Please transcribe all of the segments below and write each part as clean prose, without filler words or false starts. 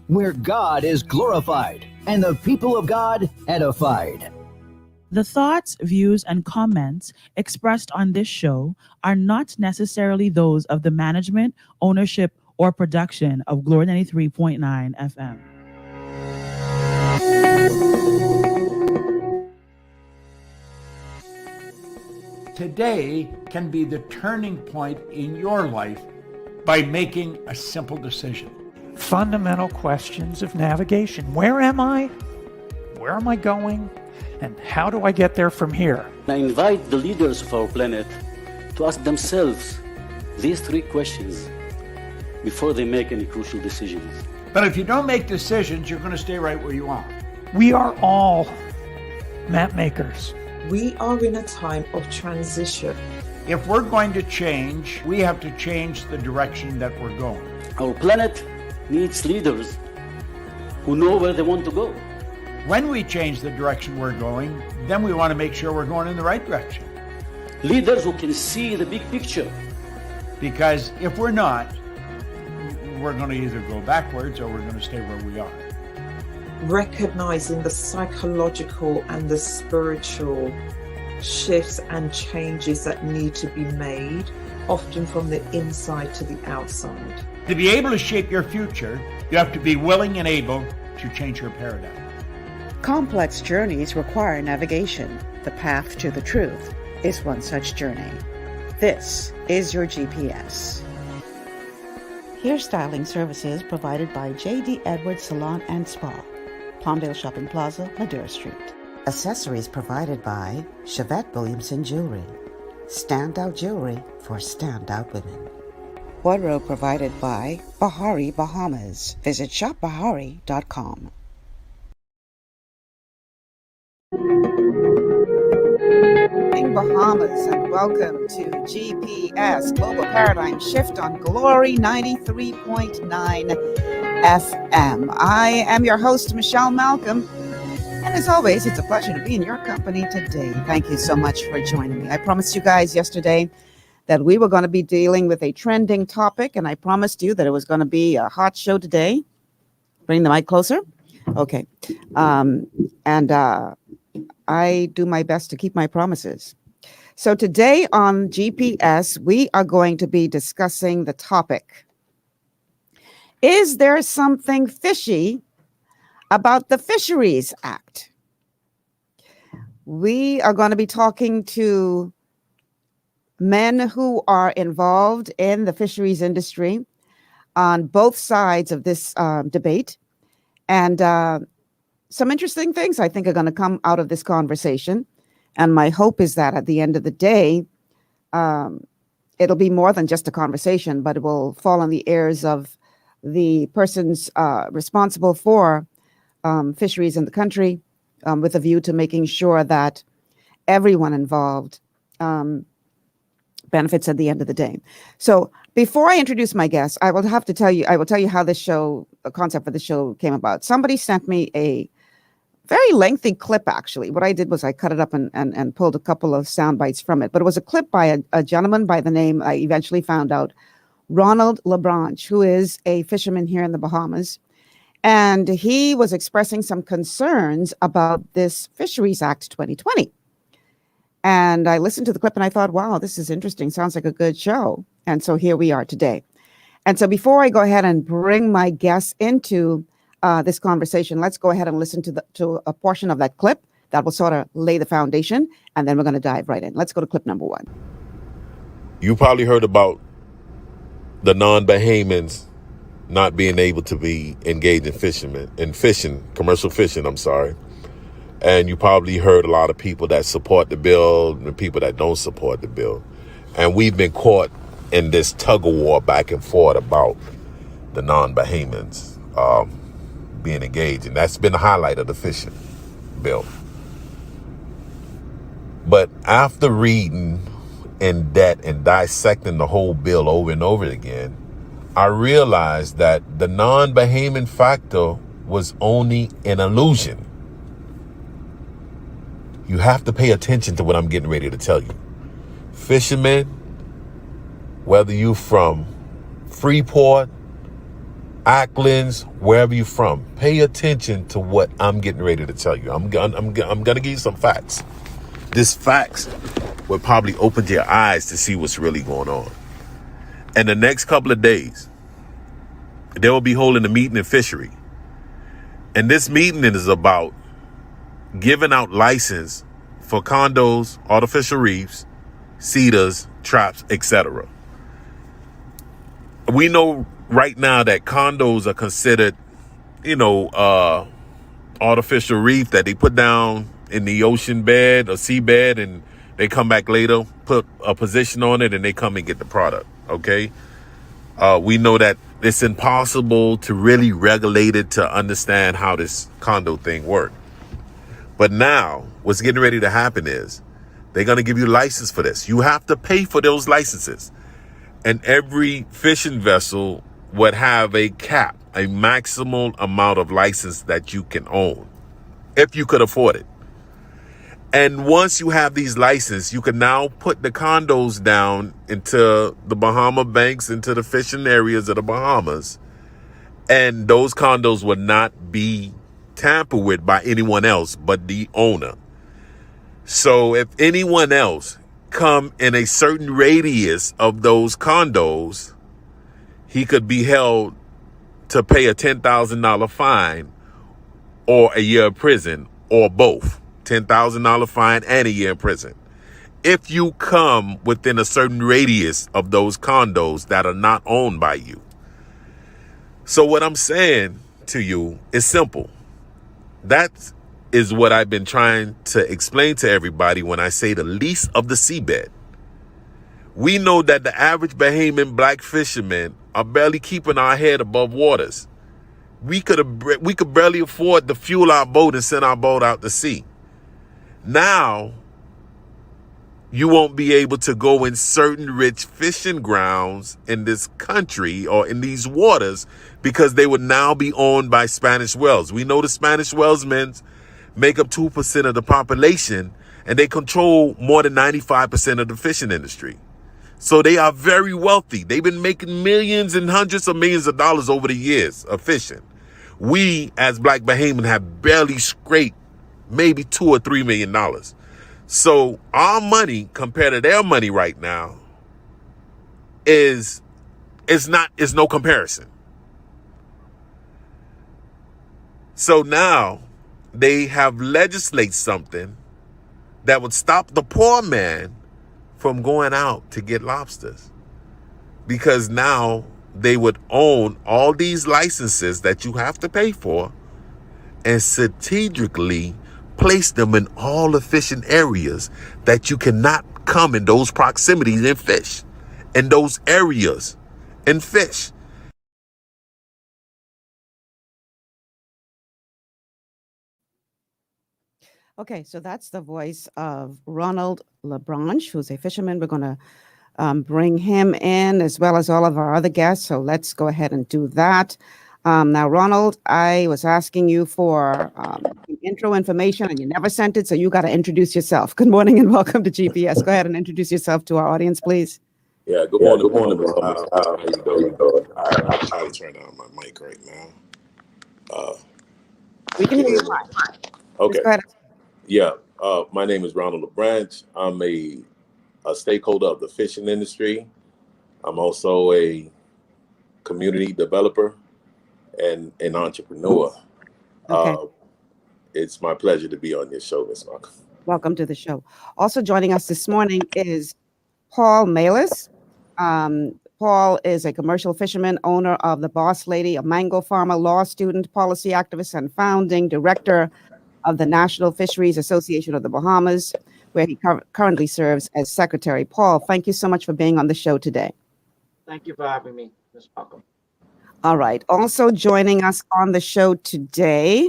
where God is glorified and the people of God edified. The thoughts, views, and comments expressed on this show are not necessarily those of the management, ownership, or production of Glory 93.9 FM. Today can be the turning point in your life by making a simple decision. Fundamental questions of navigation. Where am I? Where am I going? And how do I get there from here? I invite the leaders of our planet to ask themselves these three questions before they make any crucial decisions. But if you don't make decisions, you're going to stay right where you are. We are all map makers. We are in a time of transition. If we're going to change, we have to change the direction that we're going. Our planet needs leaders who know where they want to go. When we change the direction we're going, then we want to make sure we're going in the right direction. Leaders who can see the big picture. Because if we're not, we're going to either go backwards or we're going to stay where we are. Recognizing the psychological and the spiritual shifts and changes that need to be made, often from the inside to the outside. To be able to shape your future, you have to be willing and able to change your paradigm. Complex journeys require navigation. The path to the truth is one such journey. This is your GPS. Hairstyling services provided by J.D. Edwards Salon and Spa, Palmdale Shopping Plaza, Madera Street. Accessories provided by Chevette Williamson Jewelry. Standout jewelry for standout women. Wardrobe provided by Bahari Bahamas. Visit shopbahari.com. Bahamas, and welcome to GPS Global Paradigm Shift on Glory 93.9 FM. I am your host, Michelle Malcolm, and as always, it's a pleasure to be in your company today. Thank you so much for joining me. I promised you guys yesterday that we were going to be dealing with a trending topic, and I promised you that it was going to be a hot show today. Bring the mic closer. Okay. I do my best to keep my promises. So today on GPS, we are going to be discussing the topic. Is there something fishy about the Fisheries Act? We are going to be talking to men who are involved in the fisheries industry on both sides of this debate. And some interesting things I think are going to come out of this conversation. And my hope is that at the end of the day, it'll be more than just a conversation, but it will fall on the ears of the persons responsible for fisheries in the country, with a view to making sure that everyone involved benefits at the end of the day. So before I introduce my guest, I will tell you how this show, the concept for the show came about. Somebody sent me a very lengthy clip, actually. What I did was I cut it up and pulled a couple of sound bites from it. But it was a clip by a gentleman by the name, I eventually found out, Ronald Labranche, who is a fisherman here in the Bahamas. And he was expressing some concerns about this Fisheries Act 2020. And I listened to the clip and I thought, wow, this is interesting. Sounds like a good show. And so here we are today. And so before I go ahead and bring my guests into this conversation, let's go ahead and listen to a portion of that clip that will sort of lay the foundation, and then we're going to dive right in. Let's go to clip number one. You probably heard about the non-Bahamians not being able to be engaged in commercial fishing, And you probably heard a lot of people that support the bill and people that don't support the bill. And we've been caught in this tug of war back and forth about the non-Bahamians being engaged, and that's been the highlight of the fishing bill. But after reading in depth and dissecting the whole bill over and over again, I realized that the non-Bahamian factor was only an illusion. You have to pay attention to what I'm getting ready to tell you. Fishermen, whether you're from Freeport, Acklands, wherever you're from, pay attention to what I'm getting ready to tell you. I'm gonna give you some facts. This facts will probably open your eyes to see what's really going on. And the next couple of days, they will be holding a meeting in Fishery. And this meeting is about giving out license for condos, artificial reefs, cedars, traps, etc. We know right now that condos are considered, artificial reef that they put down in the ocean bed or seabed, and they come back later, put a position on it, and they come and get the product. Okay. We know that it's impossible to really regulate it to understand how this condo thing works. But now what's getting ready to happen is they're going to give you a license for this. You have to pay for those licenses. And every fishing vessel would have a cap, a maximum amount of license that you can own, if you could afford it. And once you have these licenses, you can now put the condos down into the Bahama banks, into the fishing areas of the Bahamas. And those condos would not be tampered with by anyone else but the owner. So if anyone else come in a certain radius of those condos, he could be held to pay a $10,000 fine or a year of prison, or both. $10,000 fine and a year in prison if you come within a certain radius of those condos that are not owned by you. So what I'm saying to you is simple. That is what I've been trying to explain to everybody when I say the lease of the seabed. We know that the average Bahamian black fishermen are barely keeping our head above waters. We could barely afford to fuel our boat and send our boat out to sea. Now, you won't be able to go in certain rich fishing grounds in this country or in these waters because they would now be owned by Spanish whales. We know the Spanish whalesmen make up 2% of the population, and they control more than 95% of the fishing industry. So they are very wealthy. They've been making millions and hundreds of millions of dollars over the years of fishing. We, as Black Bahamian, have barely scraped maybe $2 or $3 million. So our money compared to their money right now is no comparison. So now they have legislated something that would stop the poor man from going out to get lobsters, because now they would own all these licenses that you have to pay for and strategically place them in all the fishing areas that you cannot come in those proximities and fish, in those areas and fish. Okay, so that's the voice of Ronald Labranche, who's a fisherman. We're going to bring him in as well as all of our other guests. So let's go ahead and do that. Now, Ronald, I was asking you for intro information and you never sent it, so you got to introduce yourself. Good morning and welcome to GPS. Go ahead and introduce yourself to our audience, please. Yeah, good morning. How you doing? I'll turn on my mic right now. We can hear you fine. Okay. Go ahead. Yeah, my name is Ronald Labranche. I'm a stakeholder of the fishing industry. I'm also a community developer and an entrepreneur. Okay. It's my pleasure to be on this show, Ms. Malcolm. Welcome to the show. Also joining us this morning is Paul Miallis. Paul is a commercial fisherman, owner of The Boss Lady, a mango farmer, law student, policy activist, and founding director of the National Fisheries Association of the Bahamas, where he currently serves as secretary. Paul, thank you so much for being on the show today. Thank you for having me, Ms. Malcolm. All right. Also joining us on the show today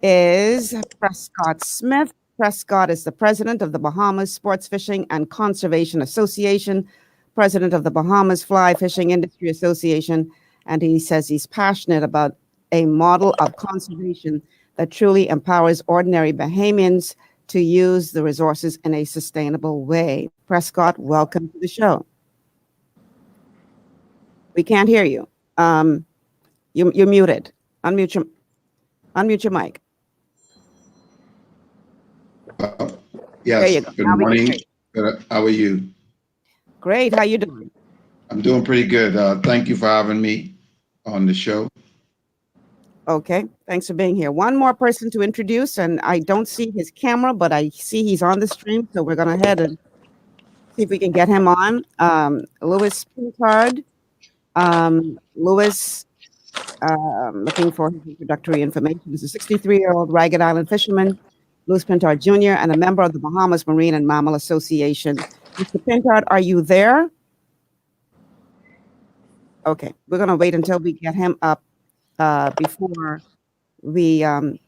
is Prescott Smith. Prescott is the president of the Bahamas Sports Fishing and Conservation Association, president of the Bahamas Fly Fishing Industry Association, and he says he's passionate about a model of conservation that truly empowers ordinary Bahamians to use the resources in a sustainable way. Prescott, welcome to the show. We can't hear you. You're muted. Unmute your mic. Yes. There you go. Good Now we can morning. hear you. How are you? Great. How you doing? I'm doing pretty good. Thank you for having me on the show. Okay. Thanks for being here. One more person to introduce, and I don't see his camera, but I see he's on the stream, so we're gonna head and see if we can get him on. Louis Pintard. Louis, looking for his introductory information. He's a 63-year-old Ragged Island fisherman, Louis Pintard Jr., and a member of the Bahamas Marine and Mammal Association. Mr. Pintard, are you there? Okay, we're going to wait until we get him up before we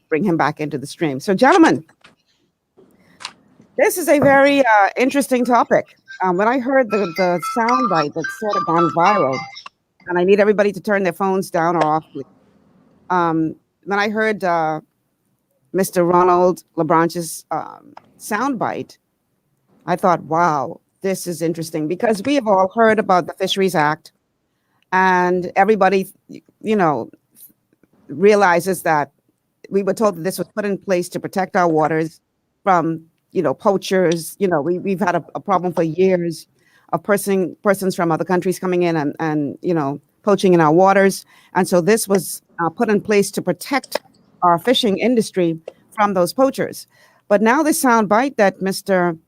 bring him back into the stream. So, gentlemen, this is a very interesting topic. When I heard the sound bite that's sort of gone viral, and I need everybody to turn their phones down or off, please. When I heard Mr. Ronald Labranche's sound bite, I thought, wow, this is interesting, because we have all heard about the Fisheries Act, and everybody, realizes that we were told that this was put in place to protect our waters from, poachers. We've had a problem for years of persons from other countries coming in and poaching in our waters. And so this was put in place to protect our fishing industry from those poachers. But now the sound bite that Mr.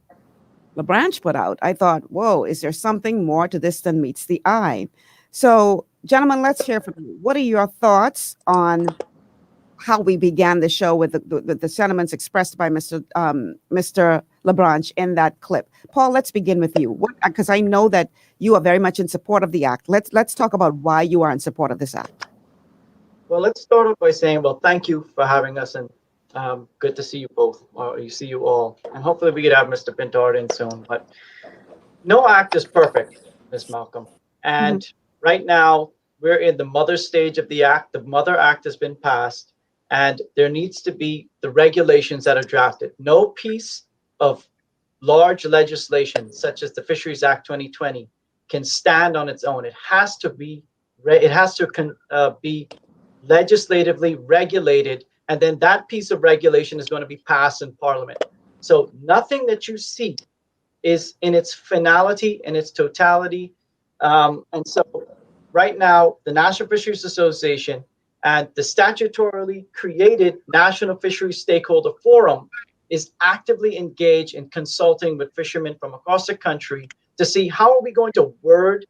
Labranche put out, I thought, whoa, is there something more to this than meets the eye? So, gentlemen, let's hear from you. What are your thoughts on how we began the show with the sentiments expressed by Mr. Labranche in that clip? Paul, let's begin with you, because I know that you are very much in support of the act. Let's talk about why you are in support of this act. Well, let's start off by saying, well, thank you for having us, and good to see you both, or you see you all, and hopefully we could have Mr. Pintard in soon. But no act is perfect, Ms. Malcolm, and right now we're in the mother stage of the act. The mother act has been passed, and there needs to be the regulations that are drafted. No piece of large legislation, such as the Fisheries Act 2020, can stand on its own. It has to be legislatively regulated, and then that piece of regulation is going to be passed in Parliament. So nothing that you see is in its finality, in its totality. And so right now, the National Fisheries Association and the statutorily created National Fisheries Stakeholder Forum is actively engaged in consulting with fishermen from across the country to see how are we going to word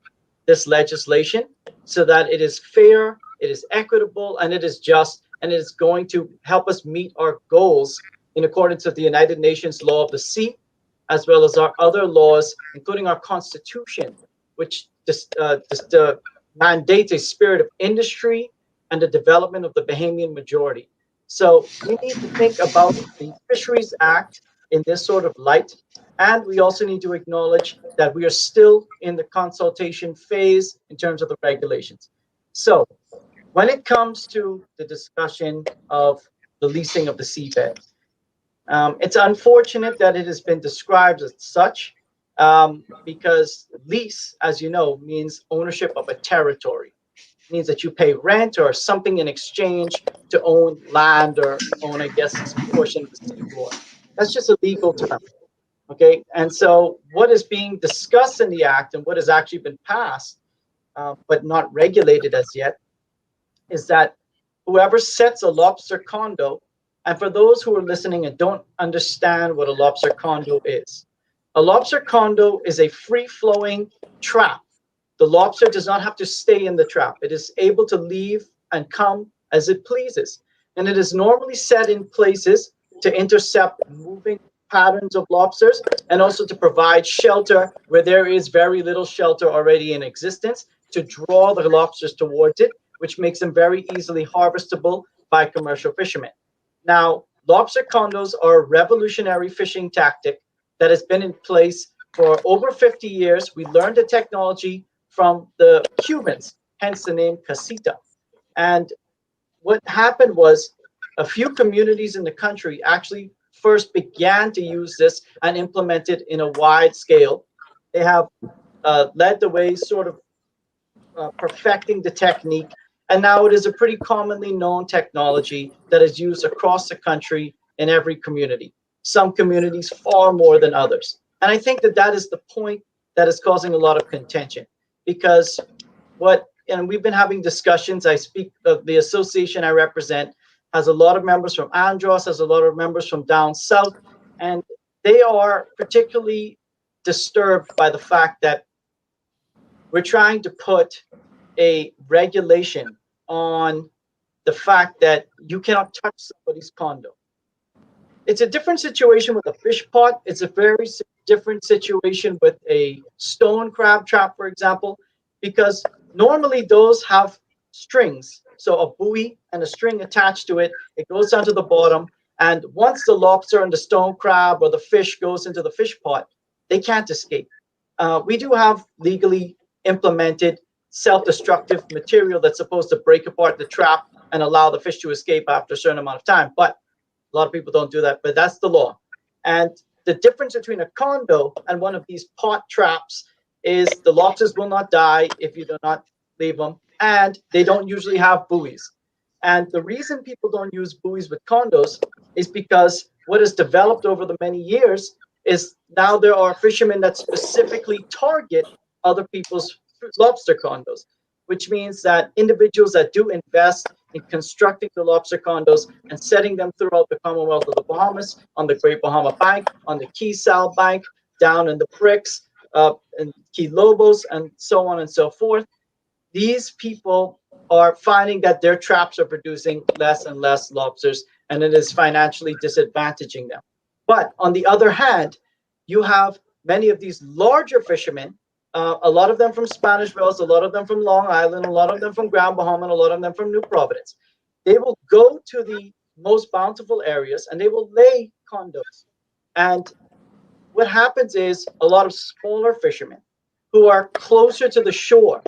this legislation so that it is fair, it is equitable, and it is just, and it is going to help us meet our goals in accordance with the United Nations Law of the Sea, as well as our other laws, including our Constitution, which mandates a spirit of industry and the development of the Bahamian majority. So we need to think about the Fisheries Act in this sort of light. And we also need to acknowledge that we are still in the consultation phase in terms of the regulations. So when it comes to the discussion of the leasing of the seabed, it's unfortunate that it has been described as such, because lease, as you know, means ownership of a territory. It means that you pay rent or something in exchange to own land or own, I guess, some portion of the seafloor. That's just a legal term. Okay, and so what is being discussed in the act and what has actually been passed, but not regulated as yet, is that whoever sets a lobster condo, and for those who are listening and don't understand what a lobster condo is, a lobster condo is a free-flowing trap. The lobster does not have to stay in the trap. It is able to leave and come as it pleases. And it is normally set in places to intercept moving patterns of lobsters and also to provide shelter where there is very little shelter already in existence, to draw the lobsters towards it, which makes them very easily harvestable by commercial fishermen. Now, lobster condos are a revolutionary fishing tactic that has been in place for over 50 years. We learned the technology from the Cubans, hence the name casita. And what happened was a few communities in the country actually first began to use this and implement it in a wide scale. They have led the way, sort of perfecting the technique And now it is a pretty commonly known technology that is used across the country in every community. Some communities far more than others. And I think that that is the point that is causing a lot of contention, because and we've been having discussions. I speak of the association I represent has a lot of members from Andros, has a lot of members from down south, and they are particularly disturbed by the fact that we're trying to put a regulation on the fact that you cannot touch somebody's condo. It's a different situation with a fish pot. It's a very different situation with a stone crab trap, for example, because normally those have strings. So a buoy and a string attached to it, it goes down to the bottom. And once the lobster and the stone crab or the fish goes into the fish pot, they can't escape. We do have legally implemented self-destructive material that's supposed to break apart the trap and allow the fish to escape after a certain amount of time. But a lot of people don't do that, but that's the law. And the difference between a condo and one of these pot traps is the lobsters will not die if you do not leave them, and they don't usually have buoys. And the reason people don't use buoys with condos is because what has developed over the many years is now there are fishermen that specifically target other people's lobster condos, which means that individuals that do invest in constructing the lobster condos and setting them throughout the Commonwealth of the Bahamas, on the Great Bahama Bank, on the Key Sal Bank, down in the Bricks, and Key Lobos, and so on and so forth. These people are finding that their traps are producing less and less lobsters, and it is financially disadvantaging them. But on the other hand, you have many of these larger fishermen, a lot of them from Spanish Wells, a lot of them from Long Island, a lot of them from Grand Bahama, and a lot of them from New Providence. They will go to the most bountiful areas and they will lay condos. And what happens is a lot of smaller fishermen who are closer to the shore,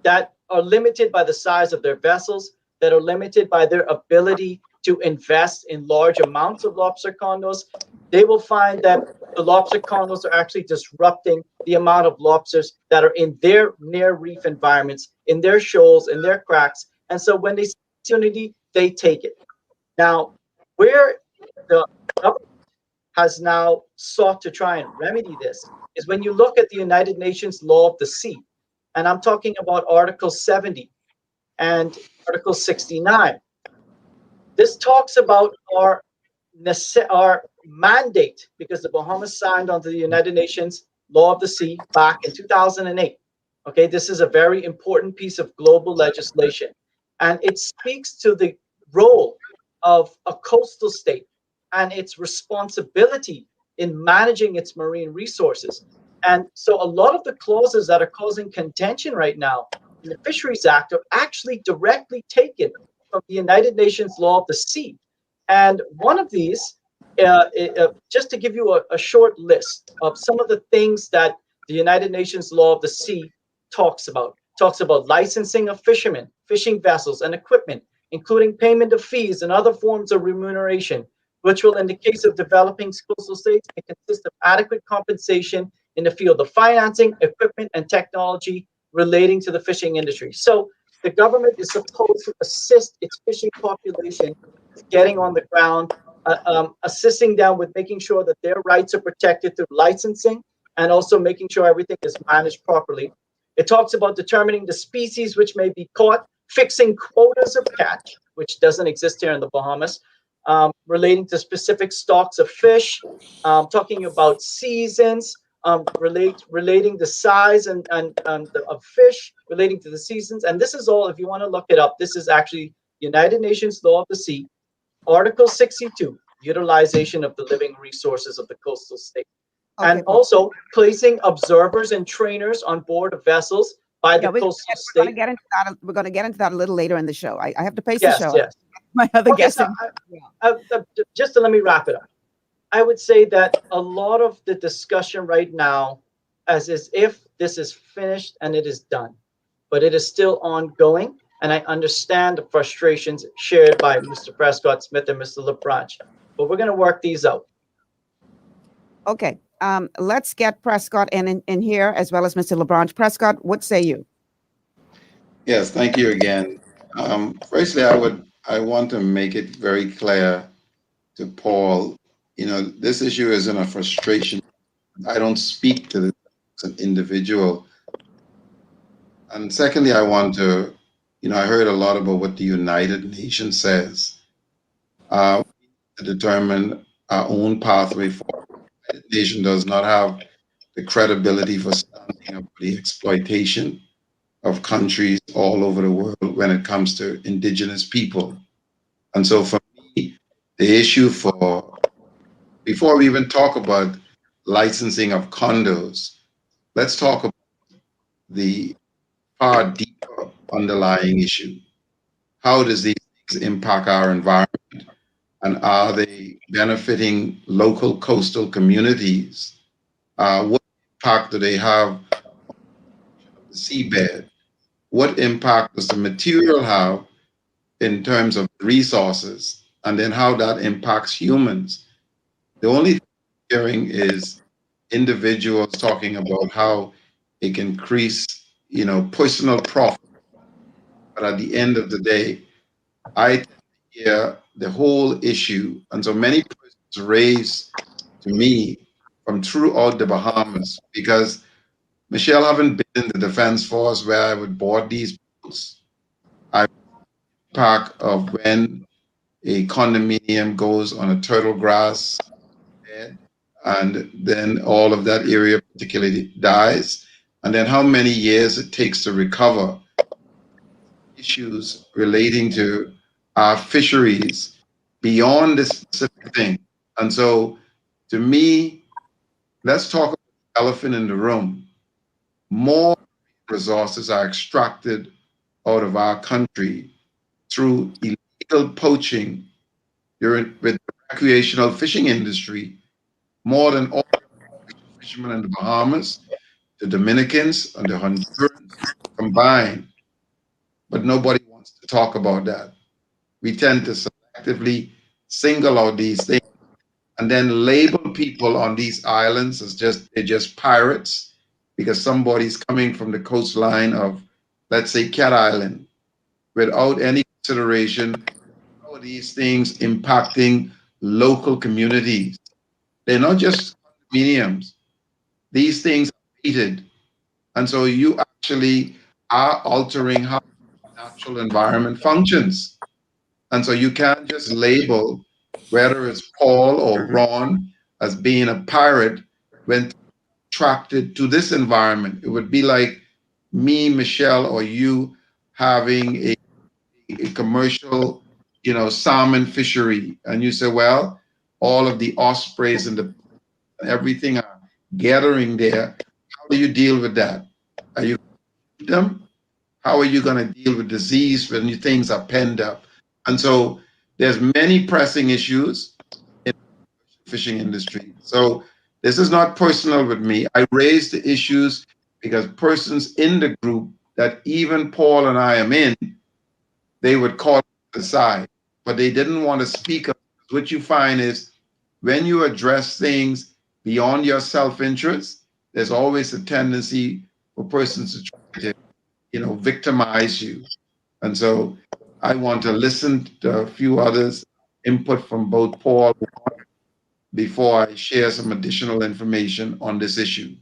that are limited by the size of their vessels, that are limited by their ability to invest in large amounts of lobster condos, they will find that the lobster condos are actually disrupting the amount of lobsters that are in their near reef environments, in their shoals, in their cracks. And so when they see opportunity, they take it. Now, where the government has now sought to try and remedy this is when you look at the United Nations Law of the Sea, and I'm talking about Article 70 and Article 69. This talks about our mandate, because the Bahamas signed onto the United Nations Law of the Sea back in 2008. Okay, this is a very important piece of global legislation, and it speaks to the role of a coastal state and its responsibility in managing its marine resources. And so a lot of the clauses that are causing contention right now in the Fisheries Act are actually directly taken from the United Nations Law of the Sea. And one of these, just to give you a short list of some of the things that the United Nations Law of the Sea talks about licensing of fishermen, fishing vessels, and equipment, including payment of fees and other forms of remuneration, which will, in the case of developing coastal states, consist of adequate compensation in the field of financing, equipment, and technology relating to the fishing industry. So the government is supposed to assist its fishing population getting on the ground, assisting them with making sure that their rights are protected through licensing, and also making sure everything is managed properly. It talks about determining the species which may be caught, fixing quotas of catch, which doesn't exist here in the Bahamas, relating to specific stocks of fish, talking about seasons, relating the size of fish, relating to the seasons. And this is all, if you want to look it up, this is actually United Nations Law of the Sea, Article 62, utilization of the living resources of the coastal state. Okay. And also placing observers and trainers on board of vessels by the coastal state. We're going to get into that a little later in the show. I have to pace the show. Yes. My other guest. Just to let me wrap it up. I would say that a lot of the discussion right now is if this is finished and it is done, but it is still ongoing. And I understand the frustrations shared by Mr. Prescott Smith and Mr. Labranche, but we're going to work these out. Okay. Let's get Prescott in here as well as Mr. Labranche. Prescott, what say you? Yes, thank you again. Firstly, I want to make it very clear to Paul, this issue isn't a frustration. I don't speak to this as an individual. And secondly, I want to, I heard a lot about what the United Nations says. To determine our own pathway forward. The United Nations does not have the credibility for standing up for the exploitation of countries all over the world when it comes to indigenous people. And so for me, the issue before we even talk about licensing of condos, let's talk about the far deeper underlying issue. How does these things impact our environment? And are they benefiting local coastal communities? What impact do they have on the seabed? What impact does the material have in terms of resources? And then how that impacts humans? The only thing I'm hearing is individuals talking about how it can increase, personal profit. But at the end of the day, I tend to hear the whole issue. And so many persons raise to me from throughout the Bahamas because Michelle haven't been in the Defense Force where I would board these boats. I part of when a condominium goes on a turtle grass bed, and then all of that area particularly dies, and then how many years it takes to recover. Issues relating to our fisheries beyond this specific thing. And so, to me, let's talk about the elephant in the room. More resources are extracted out of our country through illegal poaching with the recreational fishing industry, more than all fishermen in the Bahamas, the Dominicans, and the Hondurans combined. But nobody wants to talk about that. We tend to selectively single out these things and then label people on these islands as they're just pirates because somebody's coming from the coastline of, let's say, Cat Island, without any consideration how are these things impacting local communities. They're not just condominiums. These things are treated. And so you actually are altering how the natural environment functions. And so you can't just label whether it's Paul or Ron as being a pirate when attracted to this environment. It would be like me, Michelle, or you having a commercial, salmon fishery. And you say, well, all of the ospreys and everything are gathering there. How do you deal with that? Are you going to them? How are you going to deal with disease when things are penned up? And so there's many pressing issues in the fishing industry. So this is not personal with me. I raise the issues because persons in the group that even Paul and I am in, they would call aside, but they didn't want to speak up. What you find is when you address things beyond your self-interest, there's always a tendency for persons to try to, victimize you. And so I want to listen to a few others' input from both Paul before I share some additional information on this issue.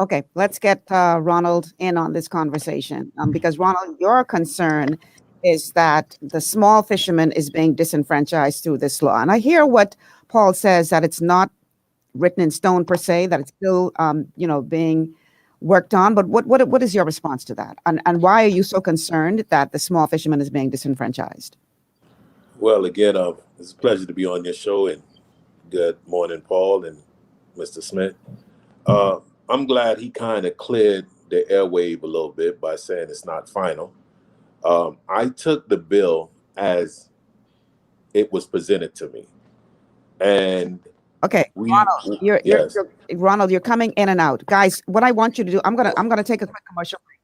Okay, let's get Ronald in on this conversation because Ronald, your concern is that the small fisherman is being disenfranchised through this law. And I hear what Paul says, that it's not written in stone per se, that it's still, being worked on. But what is your response to that? And why are you so concerned that the small fisherman is being disenfranchised? Well, again, it's a pleasure to be on your show, and good morning, Paul and Mr. Smith. I'm glad he kind of cleared the airwave a little bit by saying it's not final. I took the bill as it was presented to me, and okay, Ronald, you're coming in and out, guys. What I want you to do, I'm gonna take a quick commercial break.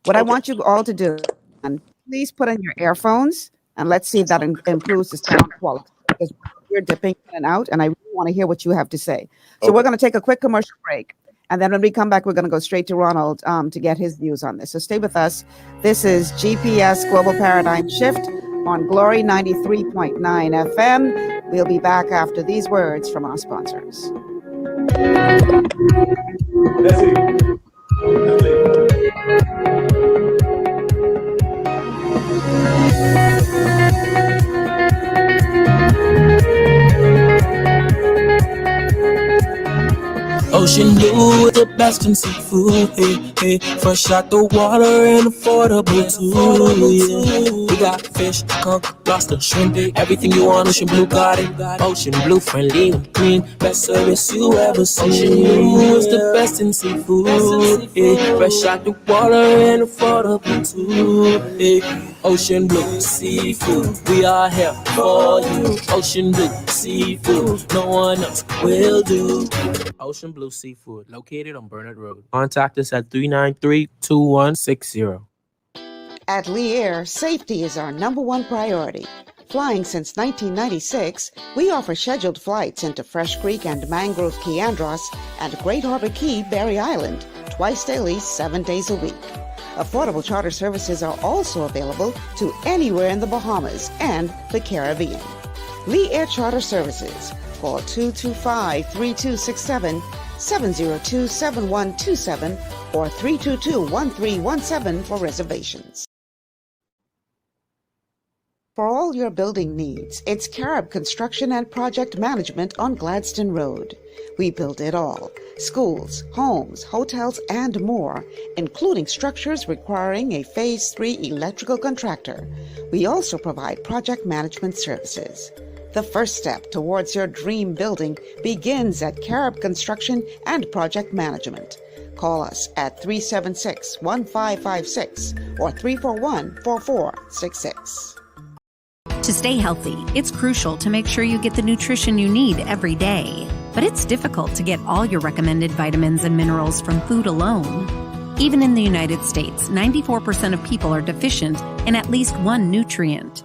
What I want you all to do, and please put in your earphones, and let's see if that improves the sound quality, because you're dipping in and out, and I really want to hear what you have to say. So we're going to take a quick commercial break. And then when we come back, we're going to go straight to Ronald to get his views on this. So stay with us. This is GPS Global Paradigm Shift on Glory 93.9 FM. We'll be back after these words from our sponsors. That's it. Ocean blue with the best in seafood, hey, hey. Fresh out the water and affordable too, yeah. We got fish, conch, lobster, shrimp, everything you want. Ocean blue got it. Ocean blue, friendly and clean, best service you ever seen. Ocean blue is the best in seafood, yeah. Fresh out the water and affordable too, yeah. Ocean blue seafood, we are here for you. Ocean blue seafood, no one else will do. Ocean Blue Seafood, located on Bernard Road. Contact us at 393-2160. At Lee Air, safety is our #1 priority. Flying since 1996, we offer scheduled flights into Fresh Creek and Mangrove Key Andros and Great Harbor Key, Berry Island, twice daily, 7 days a week. Affordable charter services are also available to anywhere in the Bahamas and the Caribbean. Lee Air Charter Services. Call 225-3267, 702-7127, or 322-1317 for reservations. For all your building needs, it's Carib Construction and Project Management on Gladstone Road. We build it all: schools, homes, hotels, and more, including structures requiring a Phase 3 electrical contractor. We also provide project management services. The first step towards your dream building begins at Carib Construction and Project Management. Call us at 376-1556 or 341-4466. To stay healthy, it's crucial to make sure you get the nutrition you need every day. But it's difficult to get all your recommended vitamins and minerals from food alone. Even in the United States, 94% of people are deficient in at least one nutrient.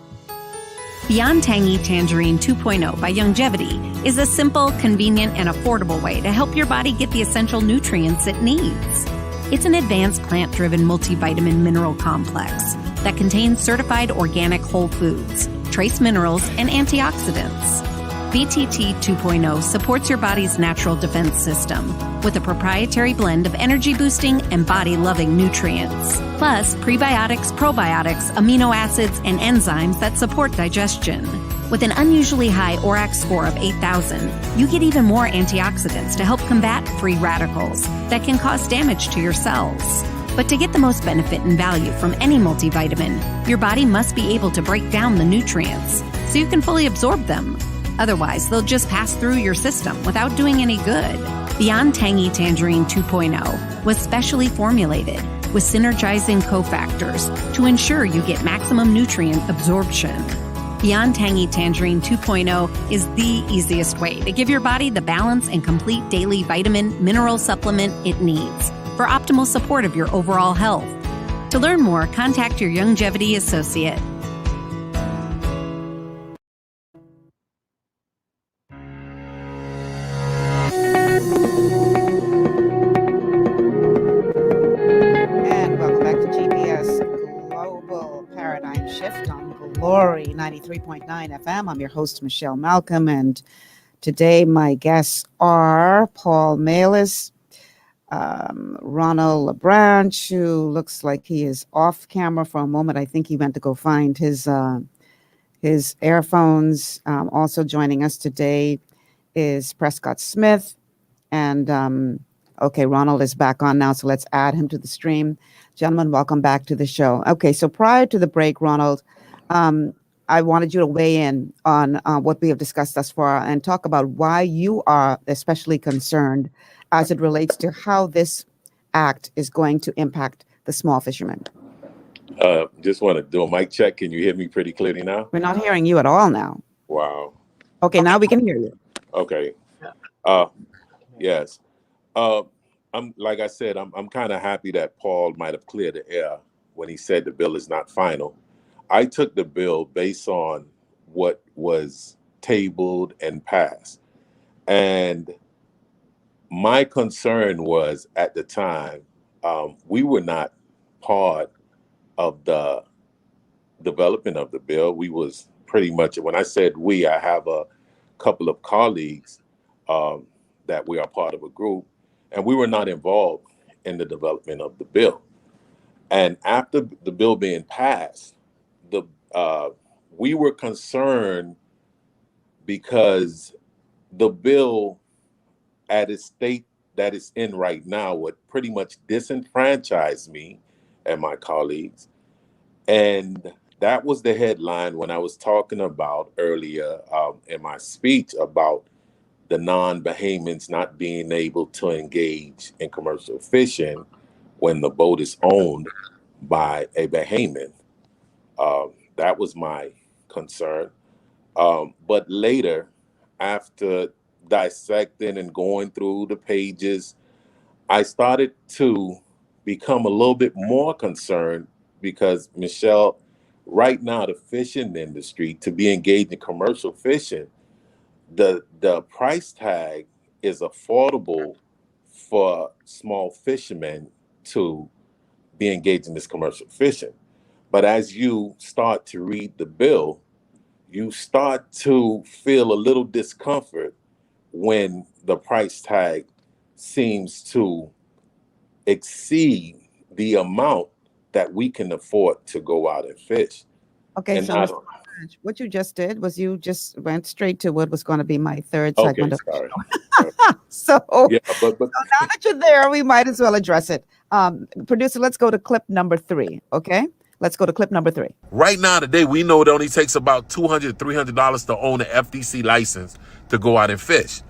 Beyond Tangy Tangerine 2.0 by Longevity is a simple, convenient, and affordable way to help your body get the essential nutrients it needs. It's an advanced plant-driven multivitamin mineral complex that contains certified organic whole foods, trace minerals, and antioxidants. BTT 2.0 supports your body's natural defense system with a proprietary blend of energy-boosting and body-loving nutrients, plus prebiotics, probiotics, amino acids, and enzymes that support digestion. With an unusually high ORAC score of 8,000, you get even more antioxidants to help combat free radicals that can cause damage to your cells. But to get the most benefit and value from any multivitamin, your body must be able to break down the nutrients so you can fully absorb them. Otherwise, they'll just pass through your system without doing any good. Beyond Tangy Tangerine 2.0 was specially formulated with synergizing cofactors to ensure you get maximum nutrient absorption. Beyond Tangy Tangerine 2.0 is the easiest way to give your body the balance and complete daily vitamin mineral supplement it needs for optimal support of your overall health. To learn more, contact your Longevity associate. Glory 93.9 FM. I'm your host, Michelle Malcolm, and today my guests are Paul Miallis, Ronald Labranche, who looks like he is off camera for a moment. I think he went to go find his earphones. Also joining us today is Prescott Smith, and okay, Ronald is back on now, so let's add him to the stream. Gentlemen, welcome back to the show. Okay, so prior to the break, Ronald, I wanted you to weigh in on what we have discussed thus far and talk about why you are especially concerned as it relates to how this act is going to impact the small fishermen. Just want to do a mic check. Can you hear me pretty clearly now? We're not hearing you at all now. Wow. Okay, now we can hear you. Okay. Yes. I'm like I said, I'm kind of happy that Paul might have cleared the air when he said the bill is not final. I took the bill based on what was tabled and passed. And my concern was at the time, we were not part of the development of the bill. We was pretty much, when I said we, I have a couple of colleagues that we are part of a group, and we were not involved in the development of the bill. And after the bill being passed, we were concerned because the bill at its state that it's in right now would pretty much disenfranchise me and my colleagues. And that was the headline when I was talking about earlier in my speech about the non-Bahamians not being able to engage in commercial fishing when the boat is owned by a Bahamian. That was my concern. But later, after dissecting and going through the pages, I started to become a little bit more concerned because, Michelle, right now, the fishing industry, to be engaged in commercial fishing, the price tag is affordable for small fishermen to be engaged in this commercial fishing. But as you start to read the bill, you start to feel a little discomfort when the price tag seems to exceed the amount that we can afford to go out and fish. Okay, And so Mr. Labranche, what you just did was you just went straight to what was going to be my third segment of the show. So, yeah, but so now that you're there, we might as well address it. Producer, let's go to clip number 3, okay? Let's go to clip number 3. Right now, today, we know it only takes about $200, $300 to own an FDC license to go out and fish.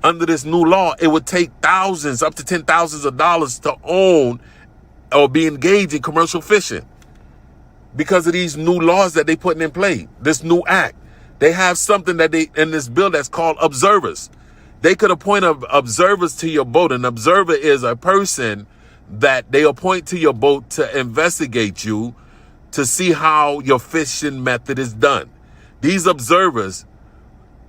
Under this new law, it would take thousands, up to $10,000s of dollars to own or be engaged in commercial fishing because of these new laws that they putting in play, this new act. They have something that they in this bill that's called observers. They could appoint observers to your boat. An observer is a person that they appoint to your boat to investigate you, to see how your fishing method is done. These observers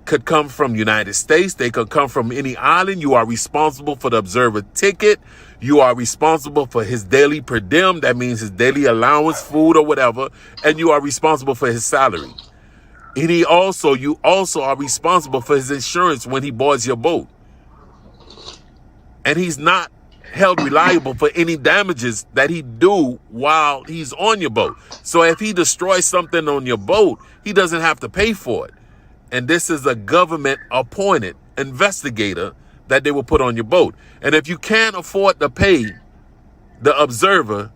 could come from United States. They could come from any island. You are responsible for the observer ticket. You are responsible for his daily per diem. That means his daily allowance, food or whatever. And you are responsible for his salary. And you also are responsible for his insurance when he boards your boat. And he's not held reliable for any damages that he do while he's on your boat. So if he destroys something on your boat, he doesn't have to pay for it. And this is a government appointed investigator that they will put on your boat. And if you can't afford to pay the observer,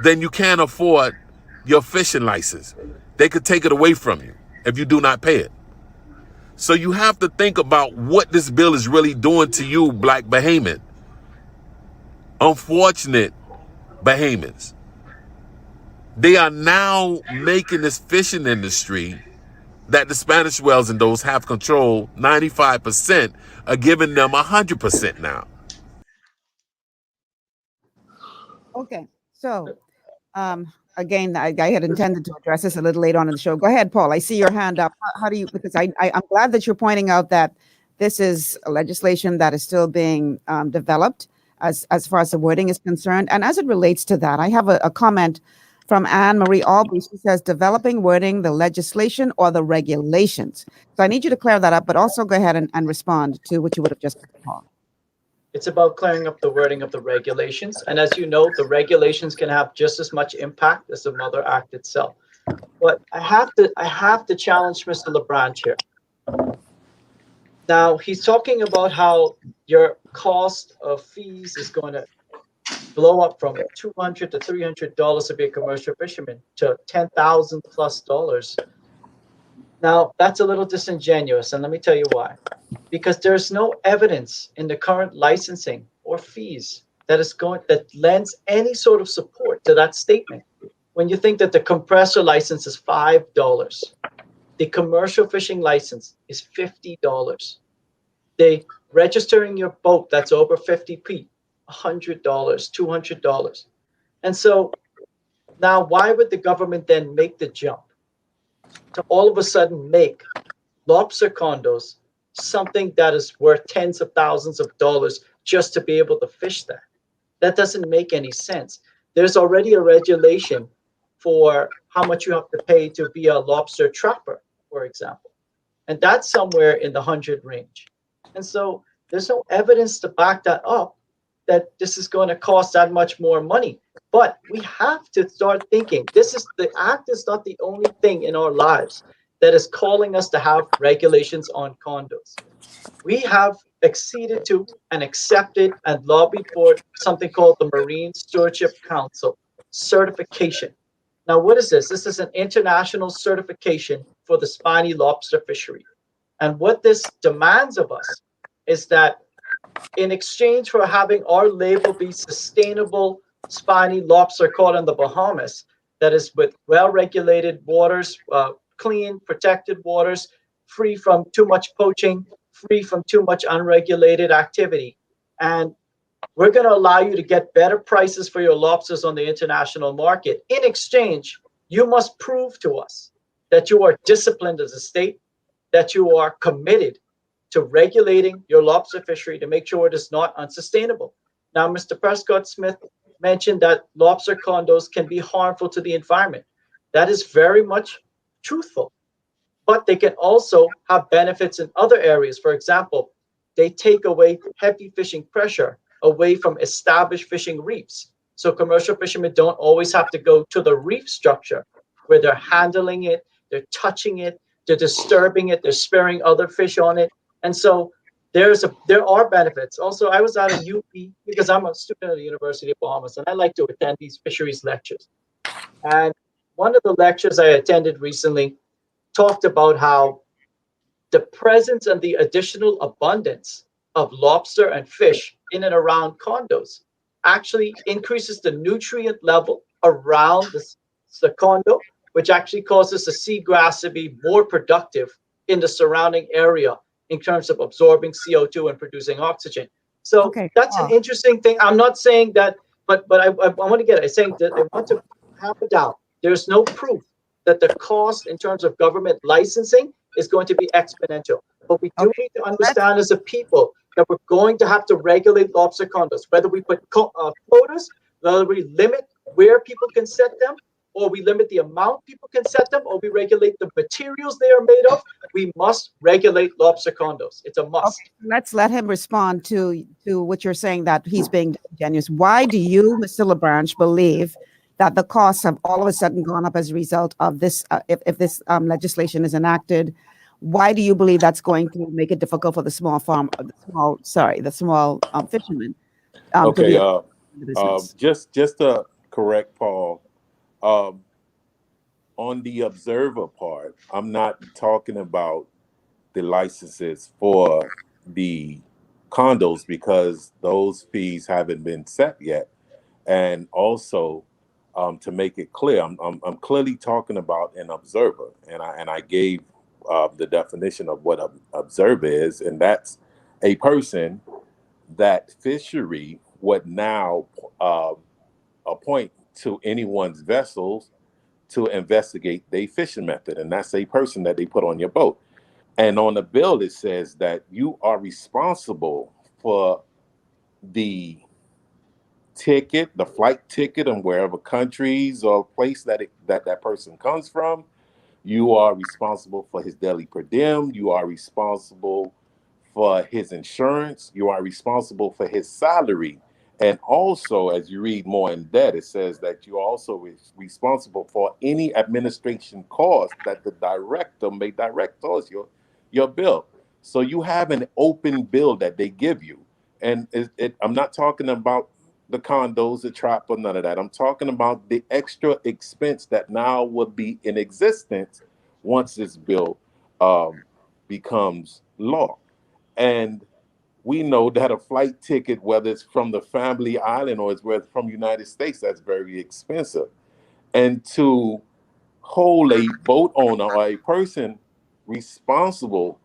then you can't afford your fishing license. They could take it away from you if you do not pay it. So you have to think about what this bill is really doing to you, Black Bahamian. Unfortunate Bahamians. They are now making this fishing industry that the Spanish whales and those have control 95% are giving them 100% now. Okay, so again, I had intended to address this a little later on in the show. Go ahead, Paul. I see your hand up. How do you? Because I'm glad that you're pointing out that this is a legislation that is still being developed as far as the wording is concerned, and as it relates to that, I have a comment from Anne Marie Albee. She says, developing wording, the legislation or the regulations. So I need you to clear that up, but also go ahead and respond to what you would have just said, Paul. It's about clearing up the wording of the regulations. And as you know, the regulations can have just as much impact as the Mother Act itself. But I have to challenge Mr. Labranche here. Now, he's talking about how your cost of fees is going to blow up from $200 to $300 to be a commercial fisherman to $10,000 plus. Now, that's a little disingenuous, and let me tell you why. Because there's no evidence in the current licensing or fees that lends any sort of support to that statement. When you think that the compressor license is $5, the commercial fishing license is $50. They registering your boat that's over 50 feet, $100, $200. And so now why would the government then make the jump to all of a sudden make lobster condos something that is worth tens of thousands of dollars just to be able to fish that. That doesn't make any sense. There's already a regulation for how much you have to pay to be a lobster trapper, for example. And that's somewhere in the 100 range. And so there's no evidence to back that up, that this is going to cost that much more money. But we have to start thinking, the act is not the only thing in our lives that is calling us to have regulations on condos. We have acceded to and accepted and lobbied for something called the Marine Stewardship Council certification. Now, what is this? This is an international certification for the spiny lobster fishery. And what this demands of us is that in exchange for having our label be sustainable spiny lobster caught in the Bahamas, that is with well-regulated waters, clean, protected waters, free from too much poaching, free from too much unregulated activity. And we're going to allow you to get better prices for your lobsters on the international market. In exchange, you must prove to us that you are disciplined as a state, that you are committed to regulating your lobster fishery to make sure it is not unsustainable. Now, Mr. Prescott Smith mentioned that lobster condos can be harmful to the environment. That is very much truthful. But they can also have benefits in other areas. For example, they take away heavy fishing pressure away from established fishing reefs. So commercial fishermen don't always have to go to the reef structure where they're handling it, they're touching it, they're disturbing it, they're sparing other fish on it. And so there are benefits. Also, I was at a UP because I'm a student at the University of Bahamas, and I like to attend these fisheries lectures. And one of the lectures I attended recently talked about how the presence and the additional abundance of lobster and fish in and around condos actually increases the nutrient level around the condo, which actually causes the seagrass to be more productive in the surrounding area in terms of absorbing CO2 and producing oxygen. So that's an interesting thing. I'm not saying that, but I want to get it. I'm saying that I want to have it down. There's no proof that the cost in terms of government licensing is going to be exponential. But we do need to understand as a people that we're going to have to regulate lobster condos, whether we put quotas, whether we limit where people can set them, or we limit the amount people can set them, or we regulate the materials they are made of. We must regulate lobster condos. It's a must. Okay, let's let him respond to what you're saying, that he's being disingenuous. Why do you, Mr. Labranche, believe that the costs have all of a sudden gone up as a result of this? If this legislation is enacted, why do you believe that's going to make it difficult for the small fishermen? Just to correct Paul, on the observer part, I'm not talking about the licenses for the condos because those fees haven't been set yet. And also, to make it clear, I'm clearly talking about an observer, and I gave the definition of what an observer is, and that's a person that fishery would now appoint to anyone's vessels to investigate their fishing method, and that's a person that they put on your boat. And on the bill, it says that you are responsible for the ticket, the flight ticket, and wherever countries or place that that person comes from. You are responsible for his daily per diem. You are responsible for his insurance. You are responsible for his salary. And also, as you read more in that, it says that you're also responsible for any administration cost that the director may direct towards your bill. So you have an open bill that they give you. And I'm not talking about the condos, the trap, or none of that. I'm talking about the extra expense that now would be in existence once this bill becomes law. And we know that a flight ticket, whether it's from the family island or it's from the United States, that's very expensive. And to hold a boat owner or a person responsible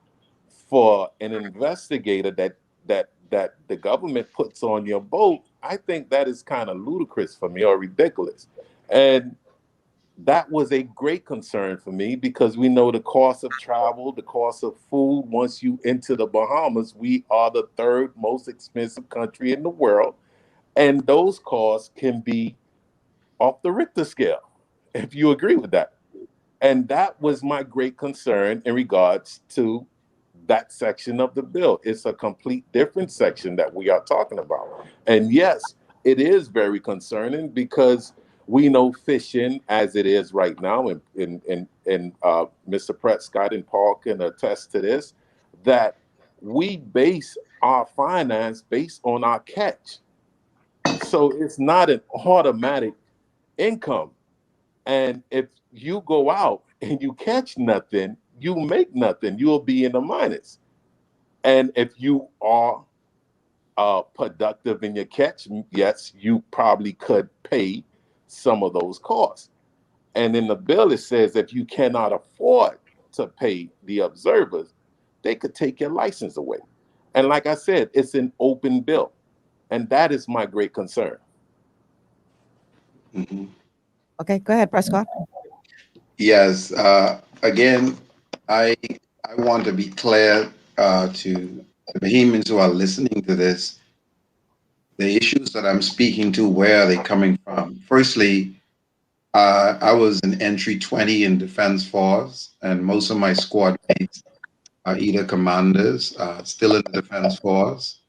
for an investigator that the government puts on your boat, I think that is kind of ludicrous for me, or ridiculous. And that was a great concern for me because we know the cost of travel, the cost of food. Once you enter the Bahamas, we are the third most expensive country in the world. And those costs can be off the Richter scale, if you agree with that. And that was my great concern in regards to that section of the bill. It's a complete different section that we are talking about. And yes, it is very concerning because we know fishing as it is right now, and Mr. Prescott and Paul can attest to this, that we base our finance based on our catch. So it's not an automatic income. And if you go out and you catch nothing, you make nothing, you'll be in the minus. And if you are productive in your catch, yes, you probably could pay some of those costs. And in the bill, it says if you cannot afford to pay the observers, they could take your license away. And like I said, it's an open bill. And that is my great concern. Mm-hmm. Okay, go ahead, Prescott. Yes. Again, I want to be clear to the Bahamians who are listening to this. The issues that I'm speaking to, where are they coming from? Firstly, I was in entry 20 in Defense Force, and most of my squad mates are either commanders, still in the Defense Force.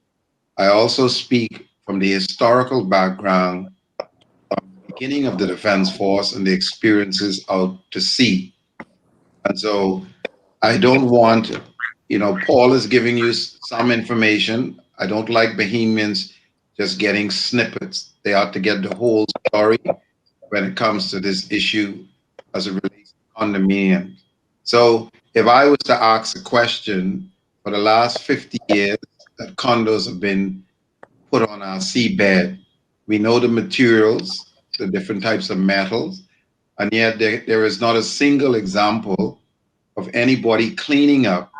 I also speak from the historical background from the beginning of the Defense Force and the experiences out to sea. And so I don't want, Paul is giving you some information. I don't like Bahamians just getting snippets. They ought to get the whole story when it comes to this issue as it relates to condominiums. So if I was to ask a question, for the last 50 years that condos have been put on our seabed, we know the materials, the different types of metals, and yet there is not a single example of anybody cleaning up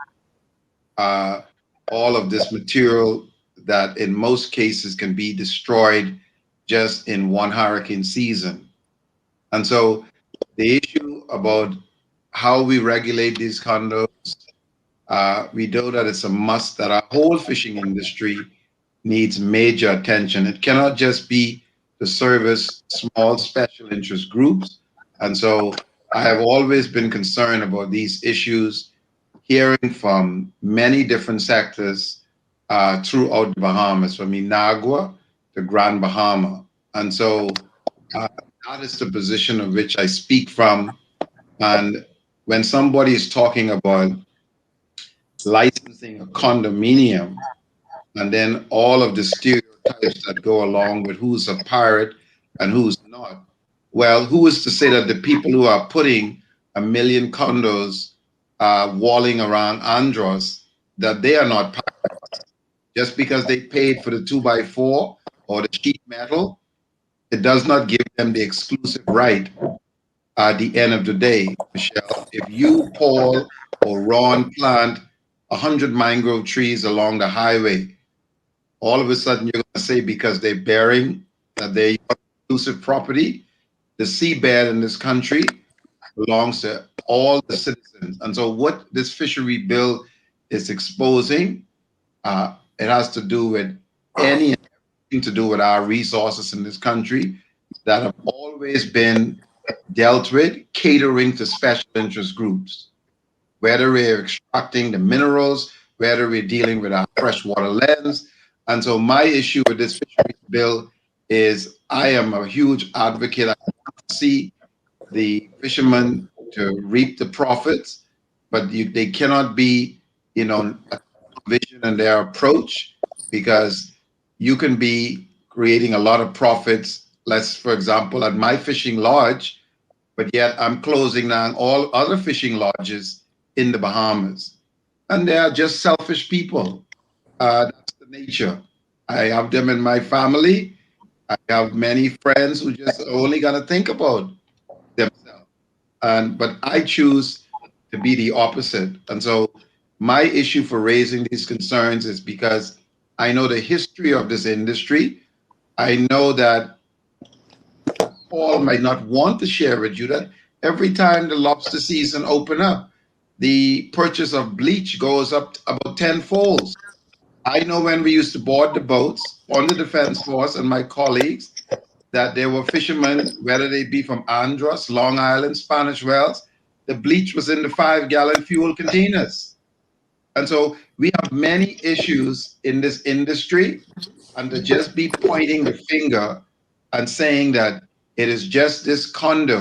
all of this material that in most cases can be destroyed just in one hurricane season. And so the issue about how we regulate these condos, we know that it's a must that our whole fishing industry needs major attention. It cannot just be to service small special interest groups. And so I have always been concerned about these issues, hearing from many different sectors throughout the Bahamas, from Inagua to Grand Bahama. And so that is the position of which I speak from. And when somebody is talking about licensing a condominium, and then all of the stereotypes that go along with who's a pirate and who's not, well, who is to say that the people who are putting 1 million condos walling around Andros, that they are not pirates? Just because they paid for the 2x4 or the sheet metal, it does not give them the exclusive right at the end of the day. Michelle, if you, Paul, or Ron plant 100 mangrove trees along the highway, all of a sudden you're going to say because they're bearing that they're exclusive property. The seabed in this country belongs to all the citizens. And so what this fishery bill is exposing, it has to do with anything to do with our resources in this country that have always been dealt with, catering to special interest groups, whether we're extracting the minerals, whether we're dealing with our freshwater lands. And so my issue with this fisheries bill is I am a huge advocate. I want to see the fishermen to reap the profits, but they cannot be, a vision in their approach, because you can be creating a lot of profits. Let's, for example, at my fishing lodge, but yet I'm closing down all other fishing lodges in the Bahamas. And they are just selfish people. That's the nature. I have them in my family. I have many friends who just only gonna think about themselves. But I choose to be the opposite. And so my issue for raising these concerns is because I know the history of this industry. I know that Paul might not want to share with you that every time the lobster season open up, the purchase of bleach goes up about tenfold. I know when we used to board the boats on the Defense Force and my colleagues, that there were fishermen, whether they be from Andros, Long Island, Spanish Wells, the bleach was in the 5-gallon fuel containers. And so we have many issues in this industry, and to just be pointing the finger and saying that it is just this condo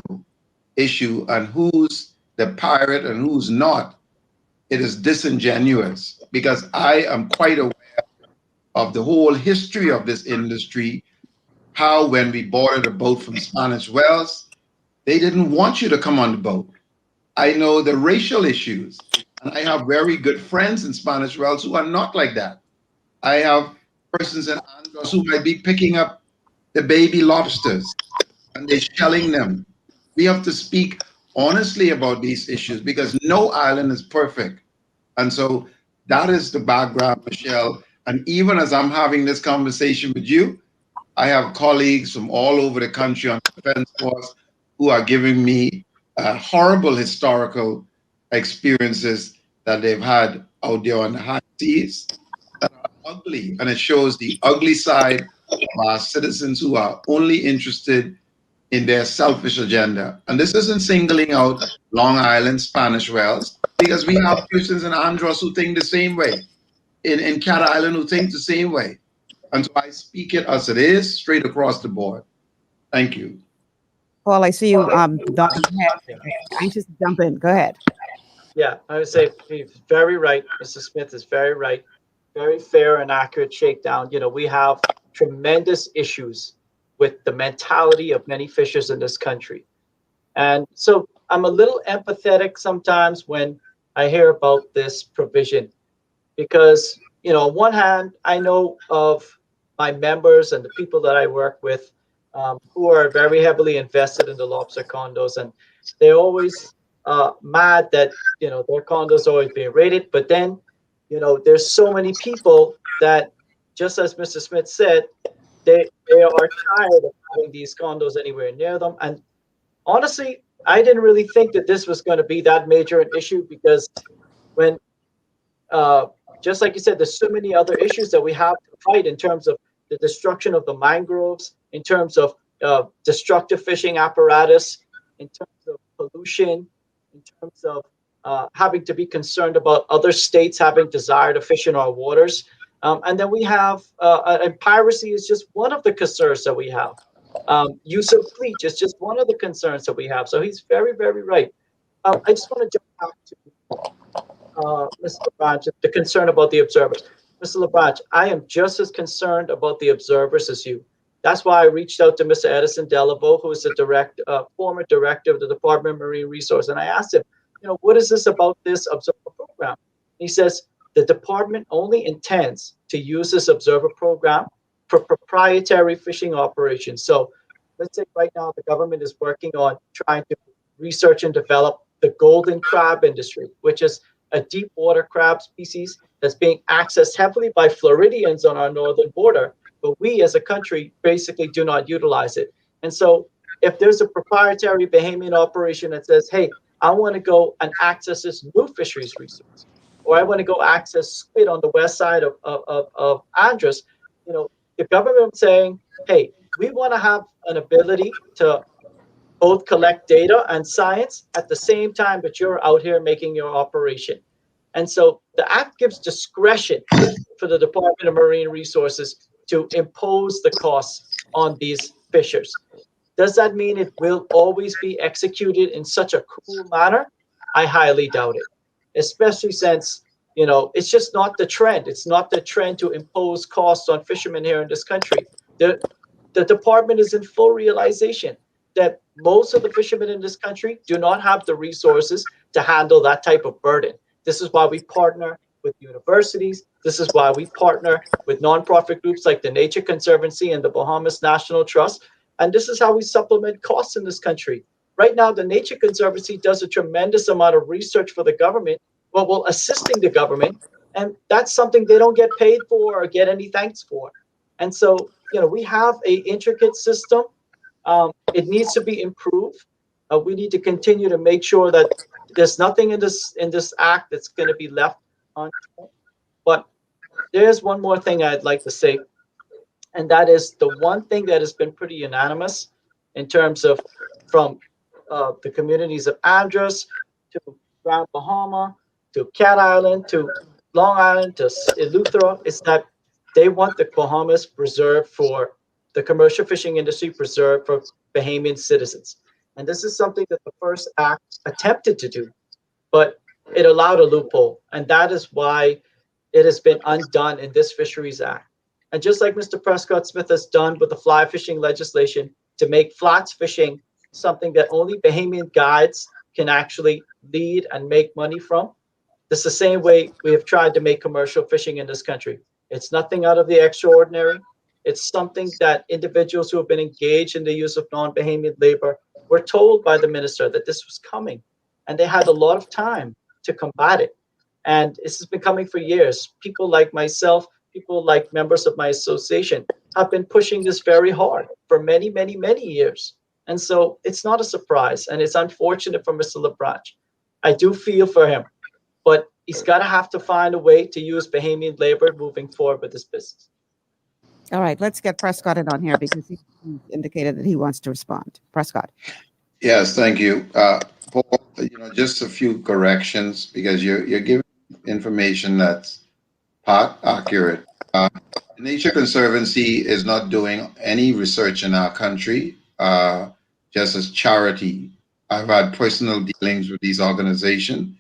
issue and who's the pirate and who's not, it is disingenuous, because I am quite aware of the whole history of this industry, how when we boarded a boat from Spanish Wells, they didn't want you to come on the boat. I know the racial issues, and I have very good friends in Spanish Wells who are not like that. I have persons in Andros who might be picking up the baby lobsters and they're shelling them. We have to speak honestly about these issues because no island is perfect. And so that is the background, Michelle. And even as I'm having this conversation with you, I have colleagues from all over the country on the Defense Force who are giving me horrible historical experiences that they've had out there on the high seas that are ugly. And it shows the ugly side of our citizens who are only interested in their selfish agenda. And this isn't singling out Long Island, Spanish Wells, because we have persons in Andros who think the same way, in Cat Island who think the same way. And so I speak it as it is, straight across the board. Thank you. Paul, I see you, Dr. Anxious to jump in. Go ahead. Yeah, I would say he's very right. Mr. Smith is very right. Very fair and accurate shakedown. You know, we have tremendous issues with the mentality of many fishers in this country. And so I'm a little empathetic sometimes when I hear about this provision because, you know, on one hand, I know of my members and the people that I work with who are very heavily invested in the lobster condos, and they're always mad that, you know, their condos are always being raided. But then, you know, there's so many people that, just as Mr. Smith said, they are tired of having these condos anywhere near them. And honestly, I didn't really think that this was going to be that major an issue because when, just like you said, there's so many other issues that we have to fight in terms of the destruction of the mangroves, in terms of destructive fishing apparatus, in terms of pollution, in terms of having to be concerned about other states having desire to fish in our waters. And then we have, and piracy is just one of the concerns that we have. Use of bleach is just one of the concerns that we have. So he's very, very right. I just want to jump back to Mr. Labranche, the concern about the observers. Mr. Labranche, I am just as concerned about the observers as you. That's why I reached out to Mr. Edison Delavo, who is the former director of the Department of Marine Resources, and I asked him, you know, what is this about this observer program? He says, the department only intends to use this observer program for proprietary fishing operations. So let's say right now the government is working on trying to research and develop the golden crab industry, which is a deep water crab species that's being accessed heavily by Floridians on our northern border, but we as a country basically do not utilize it. And so if there's a proprietary Bahamian operation that says, hey, I want to go and access this new fisheries resource, or I want to go access squid on the west side of Andros, you know, the government saying, hey, we want to have an ability to both collect data and science at the same time, but you're out here making your operation. And so the act gives discretion for the Department of Marine Resources to impose the costs on these fishers. Does that mean it will always be executed in such a cruel manner? I highly doubt it, especially since, you know, it's just not the trend. It's not the trend to impose costs on fishermen here in this country. The department is in full realization that most of the fishermen in this country do not have the resources to handle that type of burden. This is why we partner with universities. This is why we partner with nonprofit groups like the Nature Conservancy and the Bahamas National Trust. And this is how we supplement costs in this country. Right now, the Nature Conservancy does a tremendous amount of research for the government, well, assisting the government. And that's something they don't get paid for or get any thanks for. And so, you know, we have an intricate system It needs to be improved. We need to continue to make sure that there's nothing in this act that's going to be left on. But there's one more thing I'd like to say, and that is the one thing that has been pretty unanimous in terms of from the communities of Andros to Grand Bahama to Cat Island to Long Island to Eleuthera, is that they want the Bahamas preserved for the commercial fishing industry, preserved for Bahamian citizens. And this is something that the first act attempted to do, but it allowed a loophole. And that is why it has been undone in this Fisheries Act. And just like Mr. Prescott Smith has done with the fly fishing legislation to make flats fishing something that only Bahamian guides can actually lead and make money from, it's the same way we have tried to make commercial fishing in this country. It's nothing out of the extraordinary. It's something that individuals who have been engaged in the use of non-Bahamian labor were told by the minister that this was coming, and they had a lot of time to combat it. And this has been coming for years. People like myself, people like members of my association have been pushing this very hard for many, many, many years. And so it's not a surprise, and it's unfortunate for Mr. Labranche. I do feel for him, but he's got to have to find a way to use Bahamian labor moving forward with this business. All right, let's get Prescott in on here because he indicated that he wants to respond. Prescott. Yes, thank you. Paul, just a few corrections because you're giving information that's part accurate. The Nature Conservancy is not doing any research in our country, just as charity. I've had personal dealings with these organizations,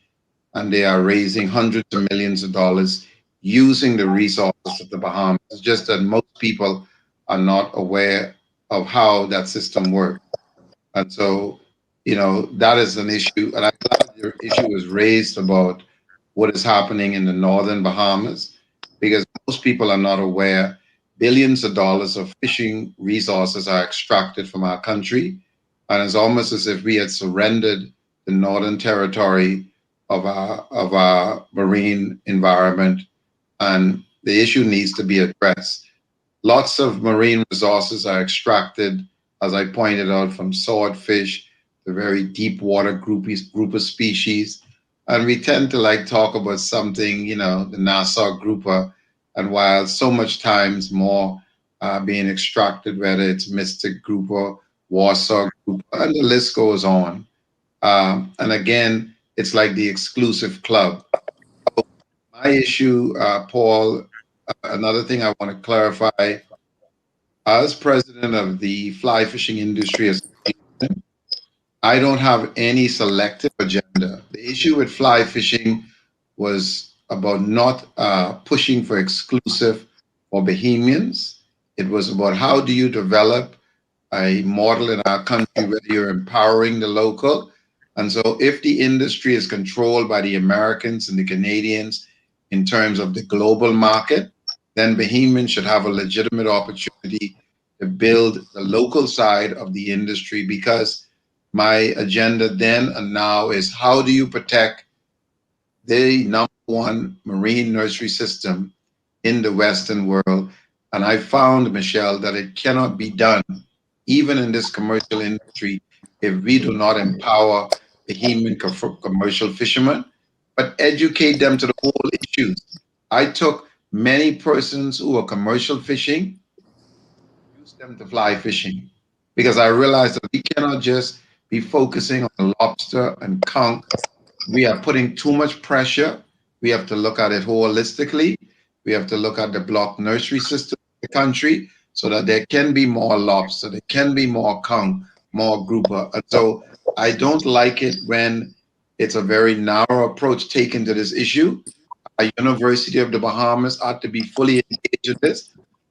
and they are raising hundreds of millions of dollars using the resources of the Bahamas. It's just that most people are not aware of how that system works. And so, that is an issue. And I'm glad your issue was raised about what is happening in the northern Bahamas, because most people are not aware billions of dollars of fishing resources are extracted from our country. And it's almost as if we had surrendered the northern territory of our marine environment, and the issue needs to be addressed. Lots of marine resources are extracted, as I pointed out, from swordfish, the very deep water group of species. And we tend to talk about something, the Nassau grouper, and while so much times more being extracted, whether it's Mystic grouper, Warsaw grouper, and the list goes on. And again, it's like the exclusive club. My issue, Paul, another thing I want to clarify, as president of the Fly Fishing Industry Association, I don't have any selective agenda. The issue with fly fishing was about not pushing for exclusive for Bahamians. It was about how do you develop a model in our country where you're empowering the local. And so if the industry is controlled by the Americans and the Canadians in terms of the global market, then Bahamians should have a legitimate opportunity to build the local side of the industry, because my agenda then and now is how do you protect the number one marine nursery system in the Western world. And I found, Michelle, that it cannot be done, even in this commercial industry, if we do not empower Bahamian commercial fishermen, but educate them to the whole issues. I took many persons who are commercial fishing, introduced them to fly fishing, because I realized that we cannot just be focusing on lobster and conch. We are putting too much pressure. We have to look at it holistically. We have to look at the block nursery system in the country so that there can be more lobster, there can be more conch, more grouper. And so I don't like it when it's a very narrow approach taken to this issue. A University of the Bahamas ought to be fully engaged in this.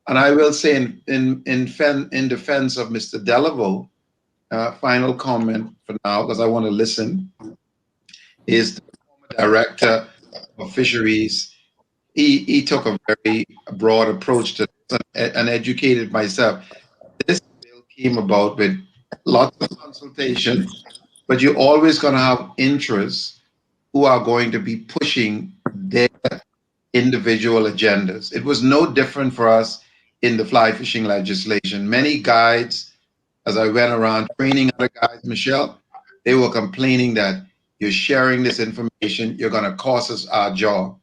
And I will say in defense of Mr. Delaveau, final comment for now, because I want to listen, is the former director of Fisheries. He took a very broad approach to this and educated myself. This bill came about with lots of consultation, but you're always going to have interests who are going to be pushing their individual agendas. It was no different for us in the fly fishing legislation. Many guides as I went around training other guys, Michelle, they were complaining that you're sharing this information, you're going to cost us our job.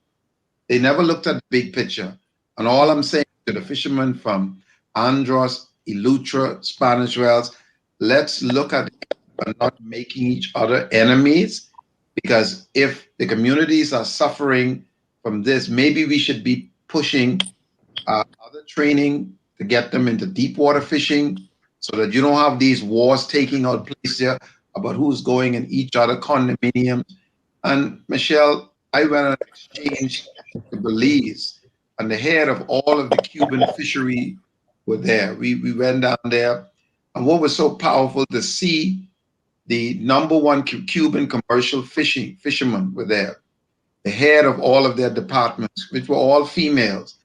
They never looked at the big picture. And all I'm saying to the fishermen from Andros, Eleuthera, Spanish Wells, let's look at it and not making each other enemies, because if the communities are suffering from this, maybe we should be pushing other training to get them into deep water fishing so that you don't have these wars taking out place here about who's going in each other condominiums. And Michelle, I went on an exchange to Belize, and the head of all of the Cuban fishery were there. We went down there, and what was so powerful to see the #1 Cuban commercial fishermen were there. The head of all of their departments, which were all females,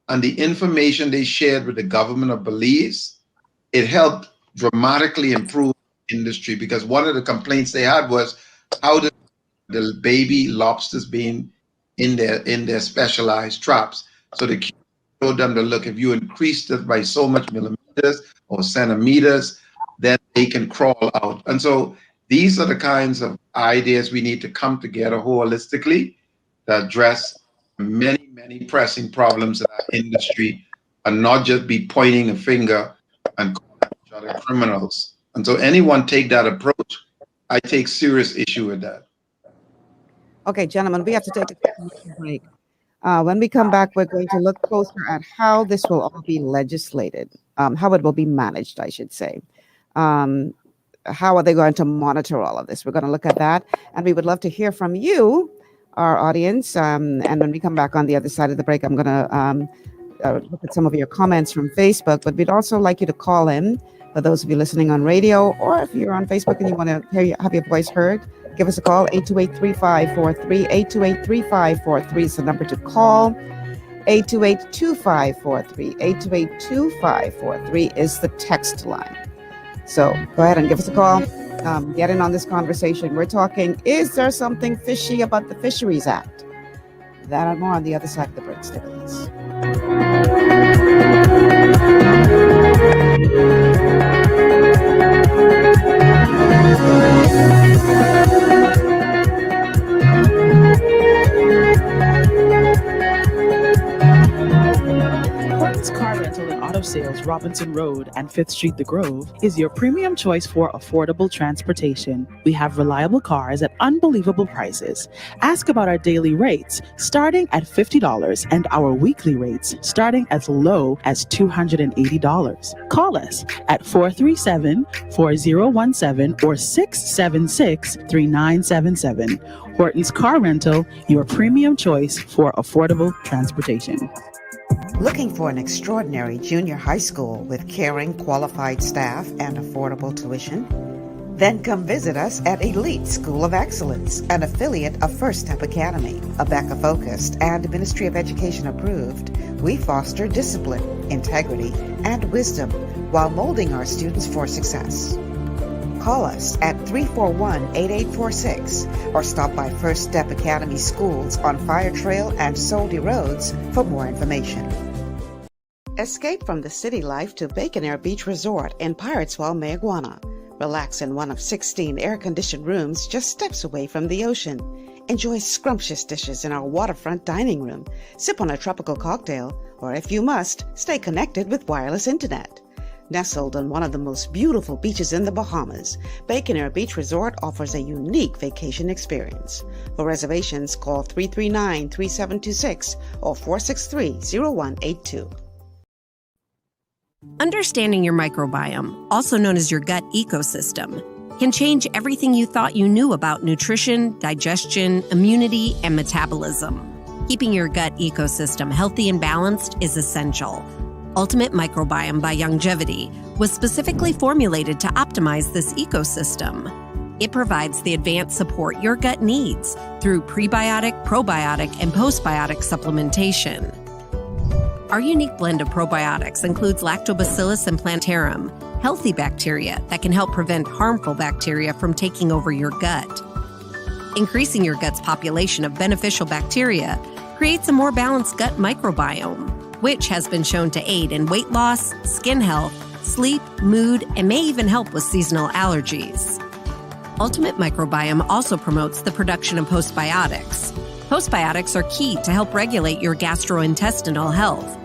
and the information they shared with the government of Belize, it helped dramatically improve the industry, because one of the complaints they had was how the baby lobsters being in their specialized traps. So they showed them to look, if you increase it by so much millimeters or centimeters, then they can crawl out. And so these are the kinds of ideas we need to come together holistically to address many, many pressing problems in our industry, and not just be pointing a finger and calling each other criminals. And so anyone take that approach, I take serious issue with that. Okay, gentlemen, we have to take a break. When we come back, we're going to look closer at how this will all be legislated, how it will be managed, I should say. How are they going to monitor all of this? We're going to look at that, and we would love to hear from you, our audience. And when we come back on the other side of the break, I'm going to look at some of your comments from Facebook, but we'd also like you to call in, for those of you listening on radio, or if you're on Facebook and you want to have your voice heard, give us a call, 828-3543, 828-3543 is the number to call. 828-2543, 828-2543 is the text line. So go ahead and give us a call. Get in on this conversation. We're talking, is there something fishy about the Fisheries Act? That and more on the other side of the break. Stay with us. Car rental and auto sales, Robinson Road and 5th Street, The Grove, is your premium choice for affordable transportation. We have reliable cars at unbelievable prices. Ask about our daily rates, starting at $50, and our weekly rates, starting as low as $280. Call us at 437-4017 or 676-3977. Horton's Car Rental, your premium choice for affordable transportation. Looking for an extraordinary junior high school with caring, qualified staff and affordable tuition? Then come visit us at Elite School of Excellence, an affiliate of First Step Academy. ABECA-focused and Ministry of Education approved, we foster discipline, integrity, and wisdom while molding our students for success. Call us at 341-8846 or stop by First Step Academy Schools on Fire Trail and Soldy Roads for more information. Escape from the city life to Bacon Air Beach Resort in Pirateswell, Mayaguana. Relax in one of 16 air-conditioned rooms just steps away from the ocean. Enjoy scrumptious dishes in our waterfront dining room. Sip on a tropical cocktail, or if you must, stay connected with wireless internet. Nestled on one of the most beautiful beaches in the Bahamas, Bacon Air Beach Resort offers a unique vacation experience. For reservations, call 339-3726 or 463-0182. Understanding your microbiome, also known as your gut ecosystem, can change everything you thought you knew about nutrition, digestion, immunity, and metabolism. Keeping your gut ecosystem healthy and balanced is essential. Ultimate Microbiome by Longevity was specifically formulated to optimize this ecosystem. It provides the advanced support your gut needs through prebiotic, probiotic, and postbiotic supplementation. Our unique blend of probiotics includes Lactobacillus and Plantarum, healthy bacteria that can help prevent harmful bacteria from taking over your gut. Increasing your gut's population of beneficial bacteria creates a more balanced gut microbiome, which has been shown to aid in weight loss, skin health, sleep, mood, and may even help with seasonal allergies. Ultimate Microbiome also promotes the production of postbiotics. Postbiotics are key to help regulate your gastrointestinal health.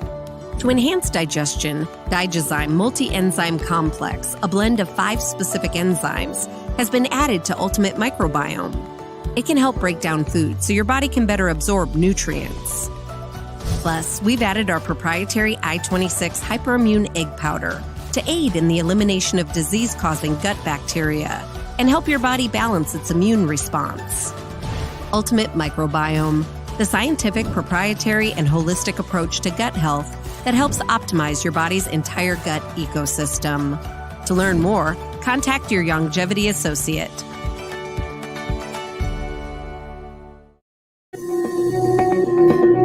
To enhance digestion, Digizyme Multi-Enzyme Complex, a blend of 5 specific enzymes, has been added to Ultimate Microbiome. It can help break down food so your body can better absorb nutrients. Plus, we've added our proprietary I-26 hyperimmune egg powder to aid in the elimination of disease-causing gut bacteria and help your body balance its immune response. Ultimate Microbiome, the scientific, proprietary, and holistic approach to gut health that helps optimize your body's entire gut ecosystem. To learn more, contact your longevity associate.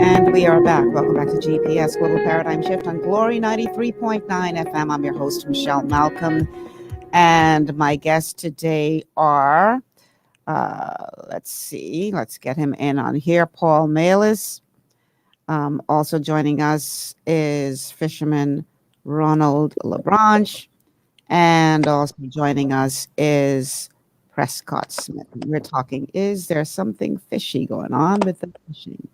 And we are back. Welcome back to GPS Global Paradigm Shift on Glory 93.9 FM. I'm your host, Michelle Malcolm. And my guests today are, let's get him in on here, Paul Miallis. Also joining us is fisherman Ronald Labranche. And also joining us is Prescott Smith. We're talking, is there something fishy going on with the fishing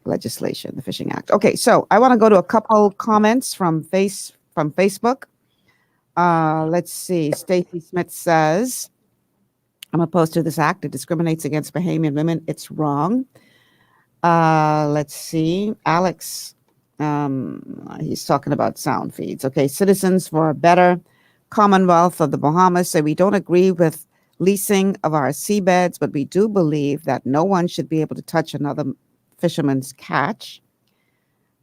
legislation, the Fishing Act? Okay, so I want to go to a couple comments from Facebook. Let's see. Stacy Smith says, I'm opposed to this act. It discriminates against Bahamian women. It's wrong. Let's see. Alex, he's talking about sound feeds. Okay, Citizens for a Better Commonwealth of the Bahamas say we don't agree with leasing of our seabeds, but we do believe that no one should be able to touch another fisherman's catch.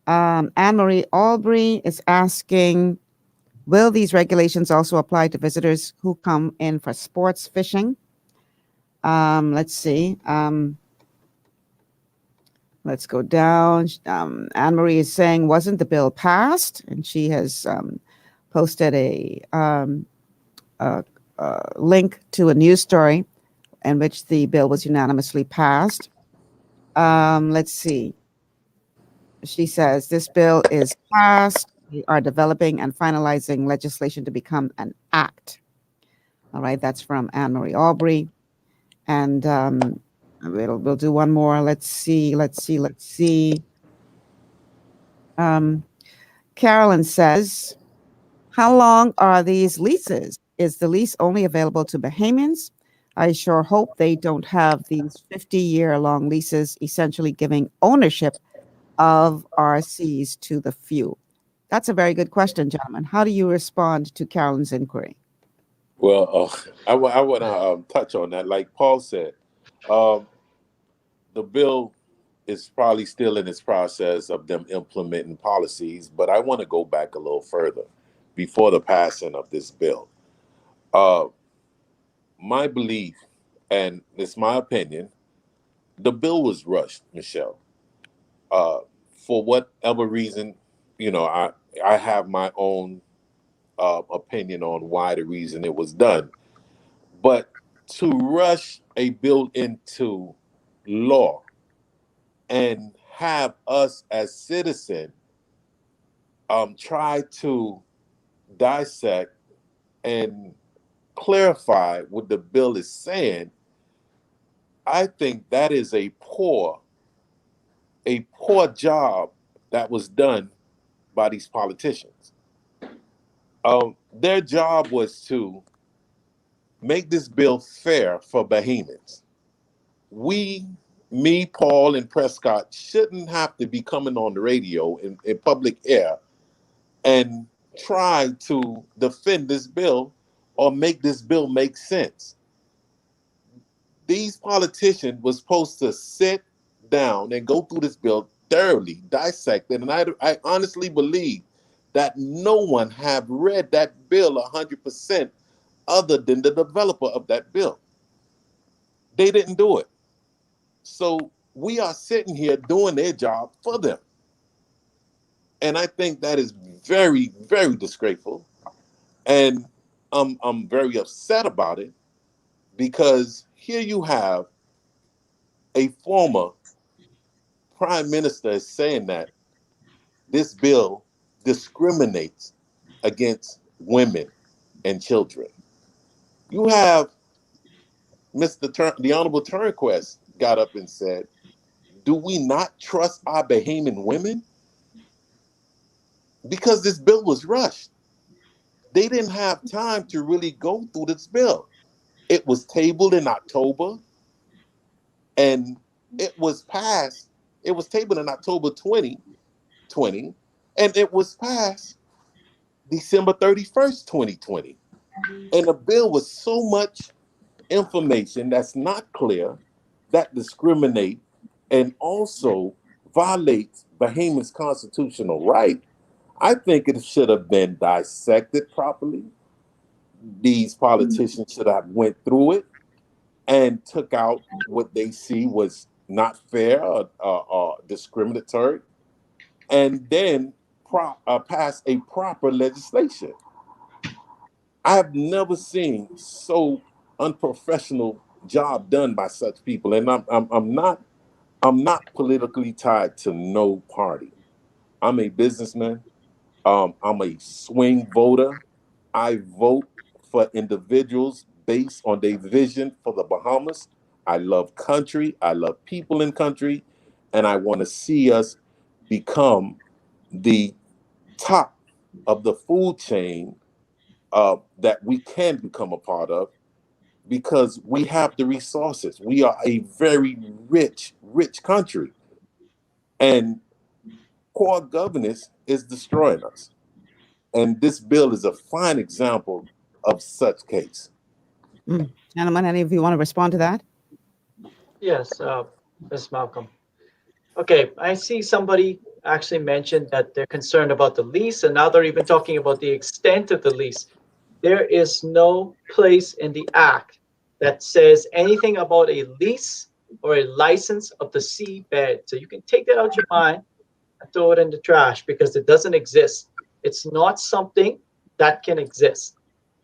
Anne-Marie Albury is asking, will these regulations also apply to visitors who come in for sports fishing? Let's see. Let's go down. Anne-Marie is saying, wasn't the bill passed? And she has posted a link to a news story in which the bill was unanimously passed. Let's see. She says, this bill is passed. We are developing and finalizing legislation to become an act. All right, that's from Anne-Marie Albury. And we'll do one more. Let's see. Carolyn says, how long are these leases? Is the lease only available to Bahamians? I sure hope they don't have these 50-year-long leases, essentially giving ownership of our seas to the few. That's a very good question, gentlemen. How do you respond to Carolyn's inquiry? Well, I want to touch on that. Like Paul said, the bill is probably still in its process of them implementing policies, but I want to go back a little further before the passing of this bill. My belief, and it's my opinion, the bill was rushed, Michelle. For whatever reason, I have my own opinion on why the reason it was done. But to rush a bill into law and have us as citizens try to dissect and clarify what the bill is saying, I think that is a poor job that was done by these politicians. Their job was to make this bill fair for Bahamians. Me, Paul, and Prescott shouldn't have to be coming on the radio in public air and try to defend this bill or make this bill make sense. These politicians were supposed to sit down and go through this bill thoroughly, dissect it, and I honestly believe that no one have read that bill 100% other than the developer of that bill. They didn't do it. So we are sitting here doing their job for them. And I think that is very, very disgraceful. And I'm very upset about it because here you have a former prime minister saying that this bill discriminates against women and children. You have the Honorable Turnquest got up and said, do we not trust our Bahamian women? Because this bill was rushed. They didn't have time to really go through this bill. It was tabled in October, and it was passed. It was tabled in October 2020, and it was passed December 31st, 2020. And the bill was so much information that's not clear, that discriminate, and also violates Bahamian's constitutional right. I think it should have been dissected properly. These politicians should have went through it and took out what they see was not fair or discriminatory, and then pass a proper legislation. I have never seen so unprofessional job done by such people, and I'm not politically tied to no party. I'm a businessman. I'm a swing voter. I vote for individuals based on their vision for the Bahamas. I love country. I love people in country, and I want to see us become the top of the food chain that we can become a part of, because we have the resources. We are a very rich country, and poor governance is destroying us. And this bill is a fine example of such case. Gentlemen, any of you want to respond to that? Yes, Ms. Malcolm. Okay, I see somebody actually mentioned that they're concerned about the lease, and now they're even talking about the extent of the lease. There is no place in the Act that says anything about a lease or a license of the seabed. So you can take that out your mind and throw it in the trash, because it doesn't exist. It's not something that can exist.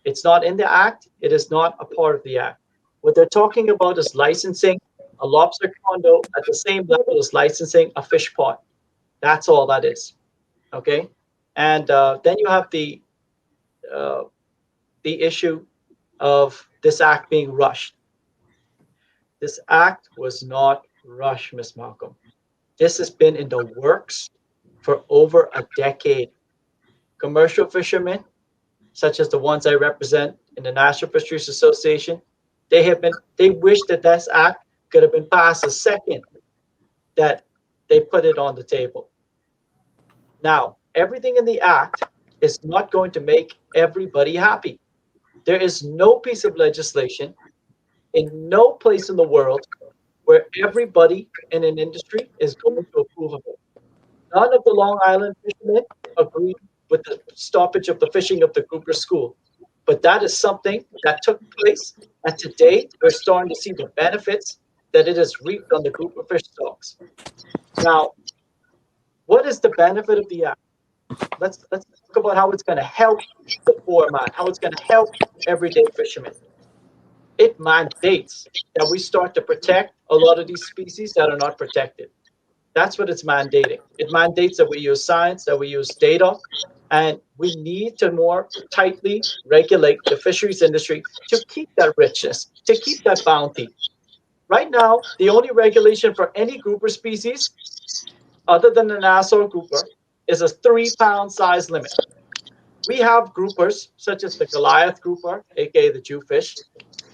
It's not in the Act. It is not a part of the Act. What they're talking about is licensing a lobster condo at the same level as licensing a fish pond. That's all that is. Okay, and then you have the issue of this act being rushed. This act was not rushed, Ms. Malcolm. This has been in the works for over a decade. Commercial fishermen, such as the ones I represent in the National Fisheries Association, they wish that this act could have been passed the second that they put it on the table. Now, everything in the act is not going to make everybody happy. There is no piece of legislation in no place in the world where everybody in an industry is going to approve of it. None of the Long Island fishermen agreed with the stoppage of the fishing of the grouper school. But that is something that took place, and to date, we're starting to see the benefits that it has reaped on the grouper fish stocks. Now, what is the benefit of the act? Let's talk about how it's going to help the poor man, how it's going to help everyday fishermen. It mandates that we start to protect a lot of these species that are not protected. That's what it's mandating. It mandates that we use science, that we use data, and we need to more tightly regulate the fisheries industry to keep that richness, to keep that bounty. Right now, the only regulation for any grouper species, other than the Nassau grouper, is a 3-pound size limit. We have groupers such as the Goliath grouper, aka the Jewfish,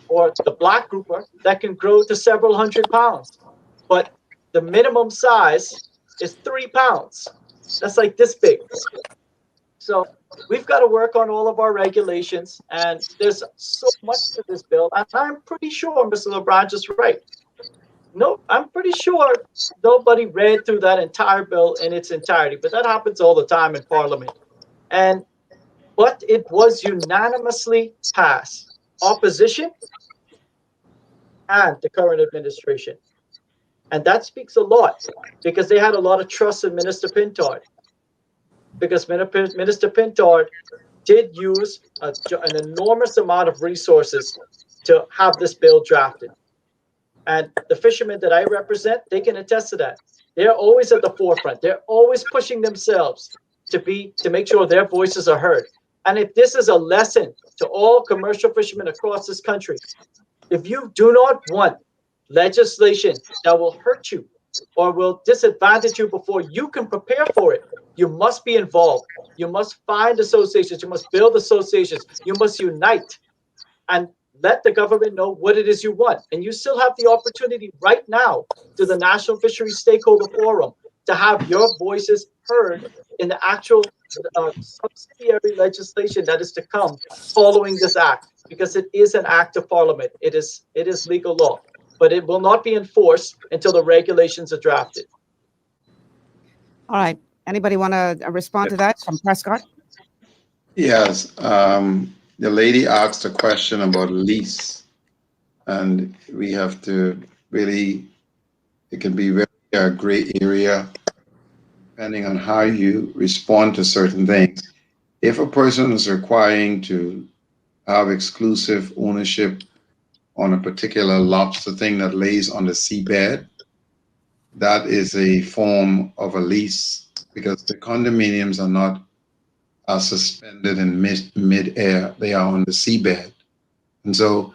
or the black grouper that can grow to several hundred pounds. But the minimum size is 3 pounds. That's like this big. So we've got to work on all of our regulations, and there's so much to this bill. And I'm pretty sure Mr. Labranche is right. No, I'm pretty sure nobody read through that entire bill in its entirety, but that happens all the time in Parliament. But it was unanimously passed. Opposition and the current administration. And that speaks a lot, because they had a lot of trust in Minister Pintard. Because Minister Pintard did use an enormous amount of resources to have this bill drafted. And the fishermen that I represent, they can attest to that. They're always at the forefront. They're always pushing themselves to make sure their voices are heard. And if this is a lesson to all commercial fishermen across this country, if you do not want legislation that will hurt you or will disadvantage you before you can prepare for it, you must be involved. You must find associations. You must build associations. You must unite and let the government know what it is you want. And you still have the opportunity right now to the National Fisheries Stakeholder Forum to have your voices heard in the actual subsidiary legislation that is to come following this act, because it is an act of parliament. It is legal law, but it will not be enforced until the regulations are drafted. All right. Anybody want to respond to that from Prescott? Yes. The lady asked a question about lease, and we have to really, it can be very a gray area depending on how you respond to certain things. If a person is requiring to have exclusive ownership on a particular lobster thing that lays on the seabed, that is a form of a lease, because the condominiums are not suspended in mid-air. They are on the seabed. And so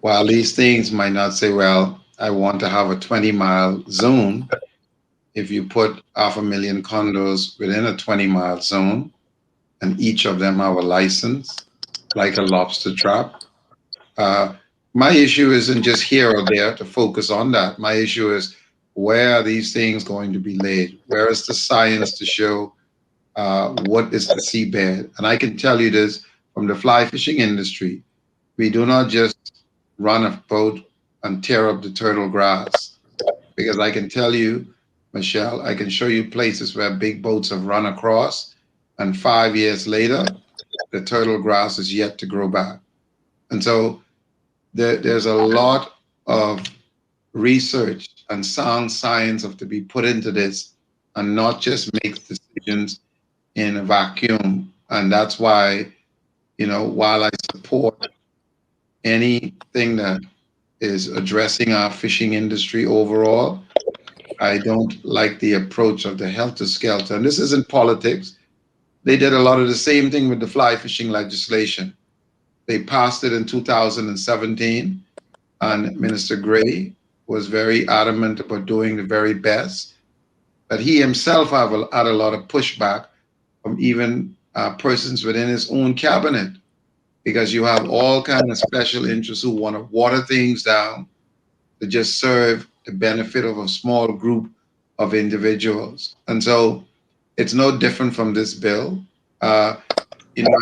while these things might not say, well, I want to have a 20-mile zone, if you put 500,000 condos within a 20-mile zone, and each of them have a license, like a lobster trap, my issue isn't just here or there to focus on that. My issue is, where are these things going to be laid? Where is the science to show what is the seabed? And I can tell you this from the fly fishing industry. We do not just run a boat and tear up the turtle grass, because I can tell you, Michelle, I can show you places where big boats have run across, and 5 years later, the turtle grass is yet to grow back. And so there's a lot of research and sound science have to be put into this, and not just make decisions in a vacuum. And that's why, while I support anything that is addressing our fishing industry overall, I don't like the approach of the helter-skelter. And this isn't politics. They did a lot of the same thing with the fly fishing legislation. They passed it in 2017, and Minister Gray was very adamant about doing the very best. But he himself had a lot of pushback from even persons within his own cabinet, because you have all kinds of special interests who want to water things down to just serve the benefit of a small group of individuals. And so it's no different from this bill. I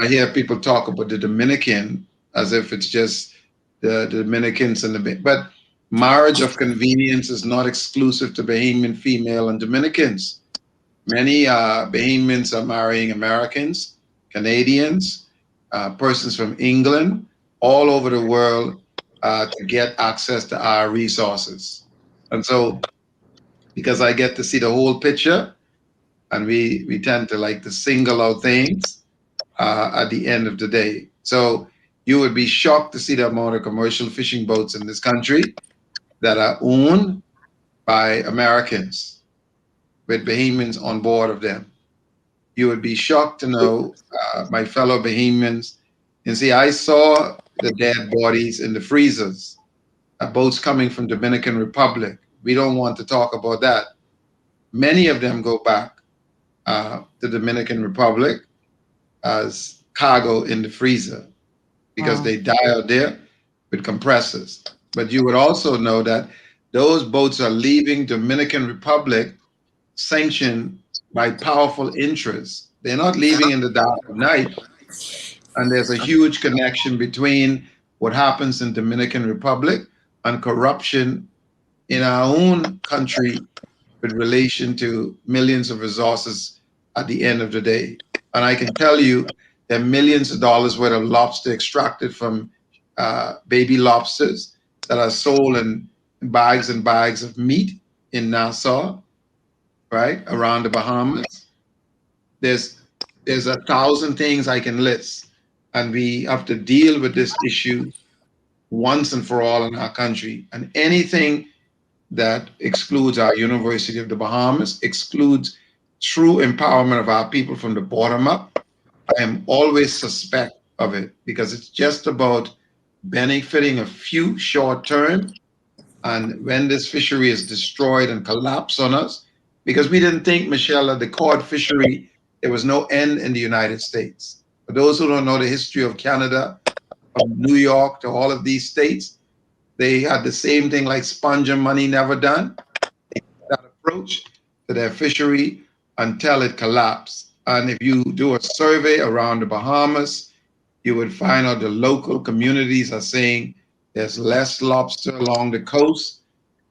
hear people talk about the Dominican as if it's just the Dominicans and but marriage of convenience is not exclusive to Bahamian female and Dominicans. Many Bahamians are marrying Americans, Canadians, persons from England, all over the world to get access to our resources. And so, because I get to see the whole picture, and we tend to like to single out things at the end of the day. So you would be shocked to see the amount of commercial fishing boats in this country that are owned by Americans with Bahamians on board of them. You would be shocked to know, my fellow Bahamians, and see, I saw the dead bodies in the freezers, boats coming from Dominican Republic. We don't want to talk about that. Many of them go back to Dominican Republic as cargo in the freezer, because they die out there with compressors. But you would also know that those boats are leaving Dominican Republic sanctioned by powerful interests. They're not leaving in the dark of night. And there's a huge connection between what happens in Dominican Republic and corruption in our own country with relation to millions of resources at the end of the day. And I can tell you there are millions of dollars worth of lobster extracted from baby lobsters that are sold in bags and bags of meat in Nassau, right, around the Bahamas. There's 1,000 things I can list, and we have to deal with this issue once and for all in our country. And anything that excludes our University of the Bahamas, excludes true empowerment of our people from the bottom up, I am always suspect of it because it's just about benefiting a few short term. And when this fishery is destroyed and collapse on us, because we didn't think, Michelle, that the cod fishery, there was no end in the United States. For those who don't know the history of Canada, from New York to all of these states, they had the same thing like sponge and money never done. That approach to their fishery until it collapsed. And if you do a survey around the Bahamas, you would find out the local communities are saying there's less lobster along the coast,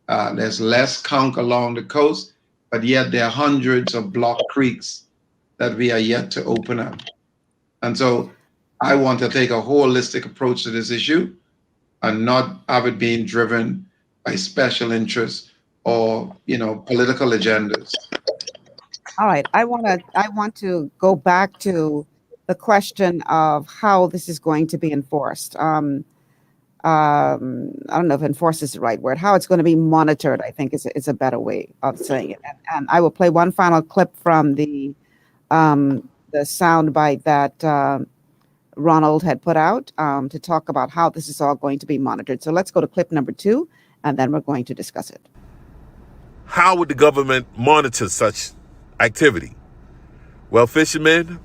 there's less conch along the coast, but yet there are hundreds of block creeks that we are yet to open up. And so I want to take a holistic approach to this issue and not have it being driven by special interests or, political agendas. All right. I want to go back to the question of how this is going to be enforced. I don't know if enforce is the right word. How it's going to be monitored, I think, is a better way of saying it. And I will play one final clip from the sound bite that Ronald had put out to talk about how this is all going to be monitored. So let's go to clip number 2, and then we're going to discuss it. How would the government monitor such activity? Well, fishermen,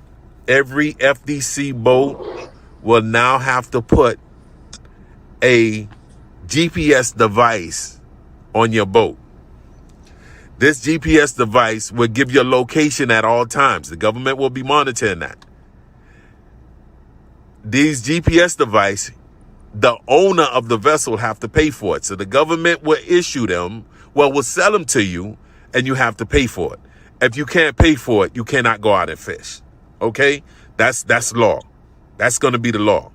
every FDC boat will now have to put a GPS device on your boat. This GPS device will give your location at all times. The government will be monitoring that. These GPS device, the owner of the vessel have to pay for it. So the government will issue them, will sell them to you, and you have to pay for it. If you can't pay for it, you cannot go out and fish. Okay? That's law. That's going to be the law.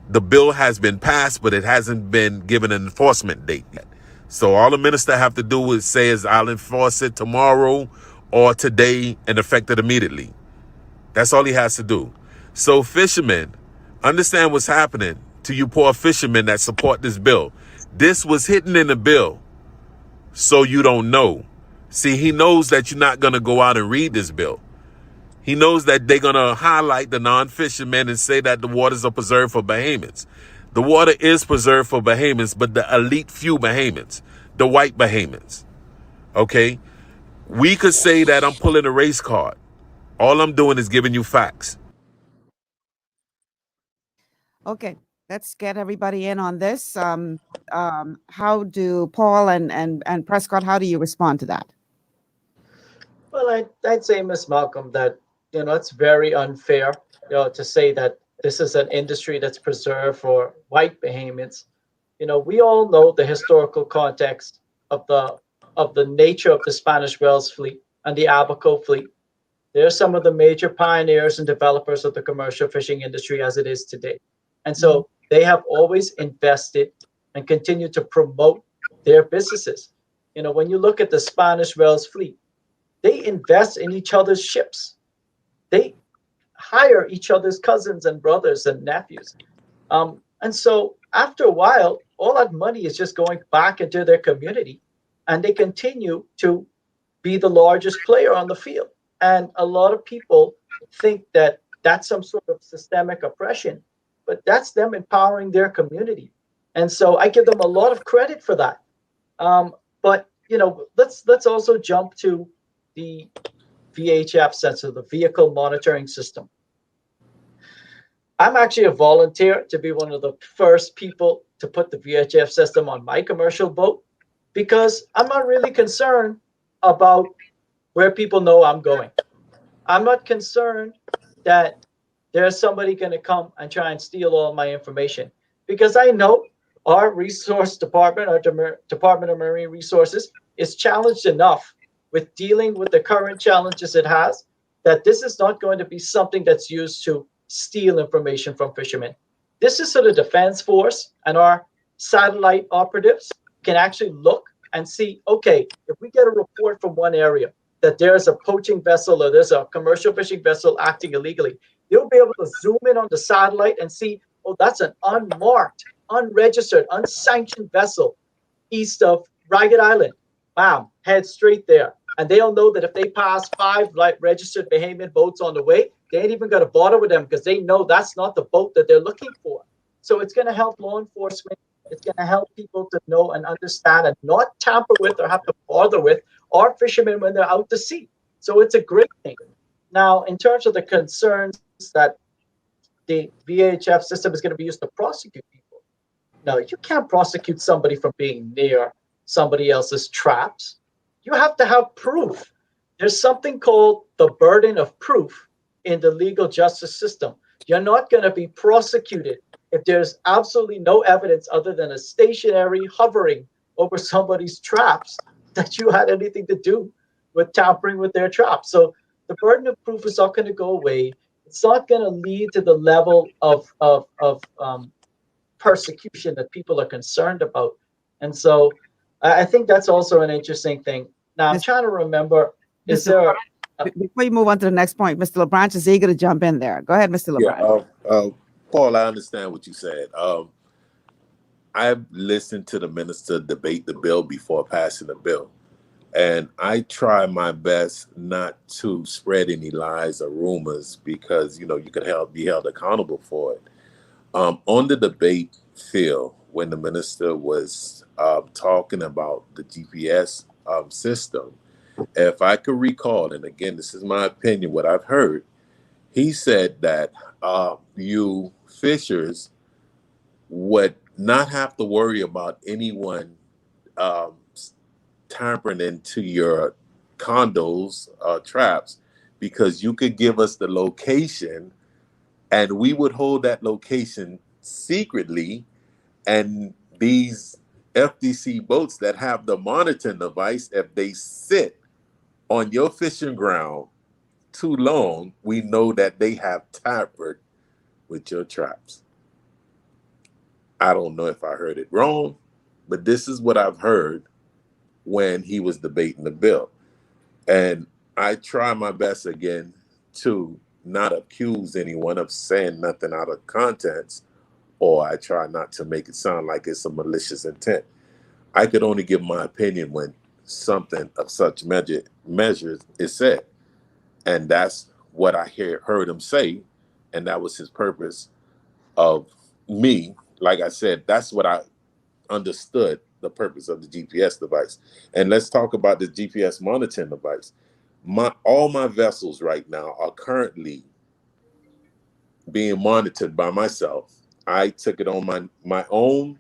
The bill has been passed, but it hasn't been given an enforcement date yet. So all the minister have to do is say is I'll enforce it tomorrow or today and effect it immediately. That's all he has to do. So fishermen, understand what's happening to you poor fishermen that support this bill. This was hidden in the bill, so you don't know. See, he knows that you're not going to go out and read this bill. He knows that they're going to highlight the non-fishermen and say that the waters are preserved for Bahamians. The water is preserved for Bahamians, but the elite few Bahamians, the white Bahamians. Okay? We could say that I'm pulling a race card. All I'm doing is giving you facts. Okay, let's get everybody in on this. How do Paul and Prescott, how do you respond to that? Well, I'd say, Ms. Malcolm, that, it's very unfair, to say that this is an industry that's preserved for white Bahamians. We all know the historical context of the nature of the Spanish Wells fleet and the Abaco fleet. They're some of the major pioneers and developers of the commercial fishing industry as it is today. And so they have always invested and continue to promote their businesses. When you look at the Spanish Wells fleet, they invest in each other's ships. They hire each other's cousins and brothers and nephews. And so after a while, all that money is just going back into their community, and they continue to be the largest player on the field. And a lot of people think that that's some sort of systemic oppression, but that's them empowering their community. And so I give them a lot of credit for that. But, let's also jump to the VHF sensor, the vehicle monitoring system. I'm actually a volunteer to be one of the first people to put the VHF system on my commercial boat, because I'm not really concerned about where people know I'm going. I'm not concerned that there's somebody going to come and try and steal all my information, because I know our resource department, our Department of Marine Resources, is challenged enough with dealing with the current challenges it has, that this is not going to be something that's used to steal information from fishermen. This is so the defense force and our satellite operatives can actually look and see, okay, if we get a report from one area that there's a poaching vessel or there's a commercial fishing vessel acting illegally, they'll be able to zoom in on the satellite and see, oh, that's an unmarked, unregistered, unsanctioned vessel east of Ragged Island. Bam, head straight there. And they'll know that if they pass 5 registered Bahamian boats on the way, they ain't even going to bother with them because they know that's not the boat that they're looking for. So it's going to help law enforcement. It's going to help people to know and understand and not tamper with or have to bother with our fishermen when they're out to sea. So it's a great thing. Now, in terms of the concerns that the VHF system is going to be used to prosecute people, no, you can't prosecute somebody for being near somebody else's traps. You have to have proof. There's something called the burden of proof in the legal justice system. You're not going to be prosecuted if there's absolutely no evidence other than a stationary hovering over somebody's traps that you had anything to do with tampering with their traps. So the burden of proof is not going to go away. It's not going to lead to the level of persecution that people are concerned about. And so I think that's also an interesting thing. Now, I'm trying to remember, is there before you move on to the next point, Mr. Labranche is eager to jump in there. Go ahead, Mr. Labranche. Yeah, Paul, I understand what you said. I've listened to the minister debate the bill before passing the bill. And I try my best not to spread any lies or rumors because, you could be held accountable for it. On the debate field, when the minister was talking about the GPS system, if I could recall, and again, this is my opinion, what I've heard, he said that you fishers would not have to worry about anyone tampering into your condos, traps, because you could give us the location and we would hold that location secretly. And these FDC boats that have the monitoring device, if they sit on your fishing ground too long, we know that they have tampered with your traps. I don't know if I heard it wrong, but this is what I've heard when he was debating the bill. And I try my best again to not accuse anyone of saying nothing out of context, or I try not to make it sound like it's a malicious intent. I could only give my opinion when something of such measures is said. And that's what I heard him say. And that was his purpose of me. Like I said, that's what I understood the purpose of the GPS device. And let's talk about the GPS monitoring device. All my vessels right now are currently being monitored by myself. I took it on my own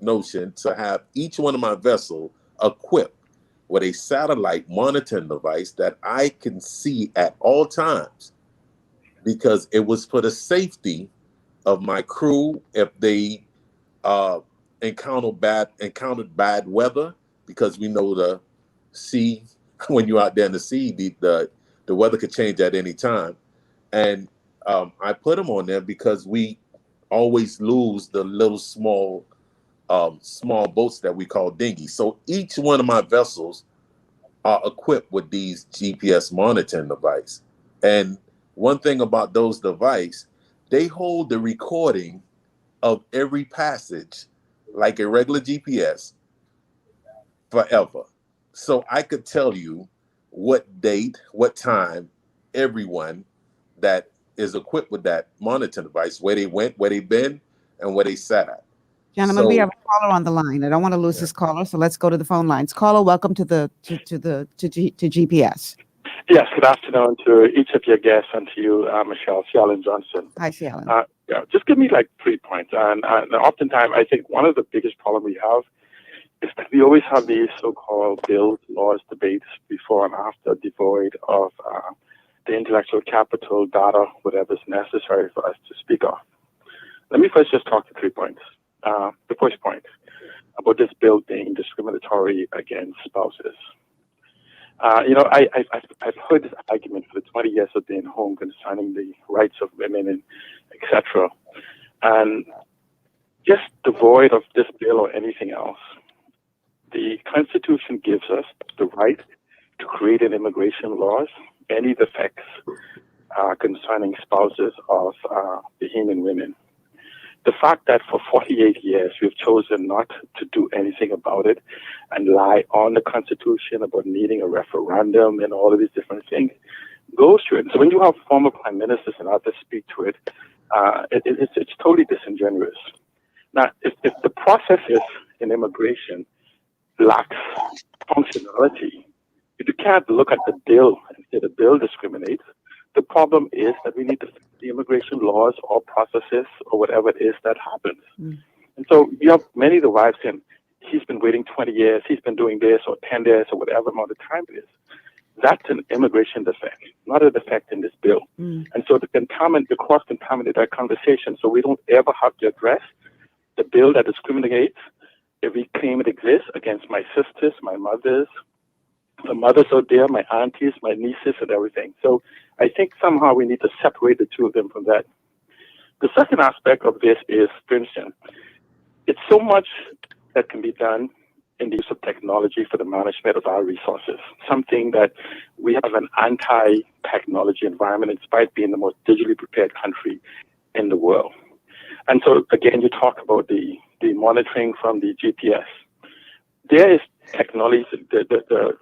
notion to have each one of my vessels equipped with a satellite monitoring device that I can see at all times, because it was for the safety of my crew if they encountered bad weather, because we know the sea, when you're out there in the sea, the weather could change at any time. And I put them on there because we always lose the little small boats that we call dinghies. So each one of my vessels are equipped with these GPS monitoring devices. And one thing about those devices, they hold the recording of every passage like a regular GPS forever. So I could tell you what date, what time, everyone that is equipped with that monitoring device, where they went, where they've been, and where they sat at. Gentlemen, we have a caller on the line. I don't want to lose this caller, so let's go to the phone lines. Caller, welcome to GPS. Yes, good afternoon to each of your guests and to you, Michelle Cialan Johnson. Hi, Cialan. Just give me like 3 points. And oftentimes, I think one of the biggest problems we have is that we always have these so-called bills, laws, debates before and after, devoid of the intellectual capital, data, whatever is necessary for us to speak of. Let me first just talk to 3 points. The first point about this bill being discriminatory against spouses. I've heard this argument for the 20 years of being home concerning the rights of women and etc. And just devoid of this bill or anything else, the Constitution gives us the right to create an immigration laws, any defects concerning spouses of Bahamian women. the fact that for 48 years we've chosen not to do anything about it and lie on the Constitution about needing a referendum and all of these different things goes to it. So when you have former prime ministers and others speak to it, it's totally disingenuous. Now, if the processes in immigration lacks functionality, if you can't look at the bill and say the bill discriminates, the problem is that we need to fix the immigration laws or processes or whatever it is that happens. And so you have many of the wives saying, he's been waiting 20 years, he's been doing this or 10 years or whatever amount of time it is. That's an immigration defect, not a defect in this bill. And so to cross-contaminate that conversation so we don't ever have to address the bill that discriminates, if we claim it exists, against my sisters, my mothers, the mothers out there, my aunties, my nieces, and everything. So I think somehow we need to separate the two of them from that. The second aspect of this is, for instance, it's so much that can be done in the use of technology for the management of our resources, something that we have an anti-technology environment in spite of being the most digitally prepared country in the world. And so, again, you talk about the monitoring from the GPS. There is technology, the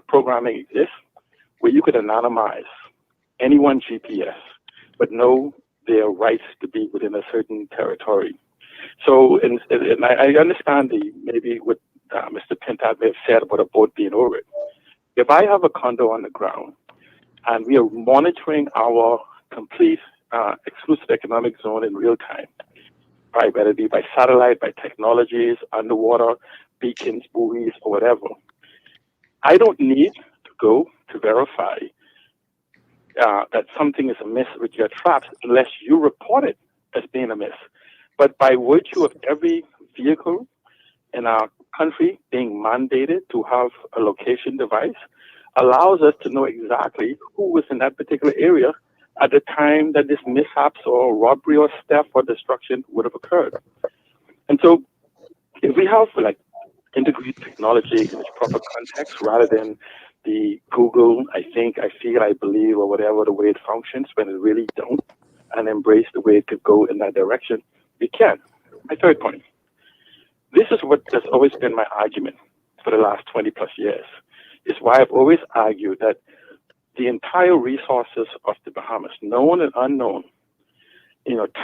programming exists where you could anonymize anyone's GPS, but know their rights to be within a certain territory. So, and I understand maybe what Mr. Pintard may have said about a boat being over it. If I have a condo on the ground and we are monitoring our complete exclusive economic zone in real time, right, whether it be by satellite, by technologies, underwater, beacons, buoys, or whatever, I don't need to go to verify that something is amiss with your traps unless you report it as being amiss. But by virtue of every vehicle in our country being mandated to have a location device, allows us to know exactly who was in that particular area at the time that this mishaps or robbery or theft or destruction would have occurred. And so if we have integrate technology in its proper context rather than the Google, I think, I feel, I believe, or whatever the way it functions when it really don't, and embrace the way it could go in that direction, we can. My third point. This is what has always been my argument for the last 20 plus years, is why I've always argued that the entire resources of the Bahamas, known and unknown,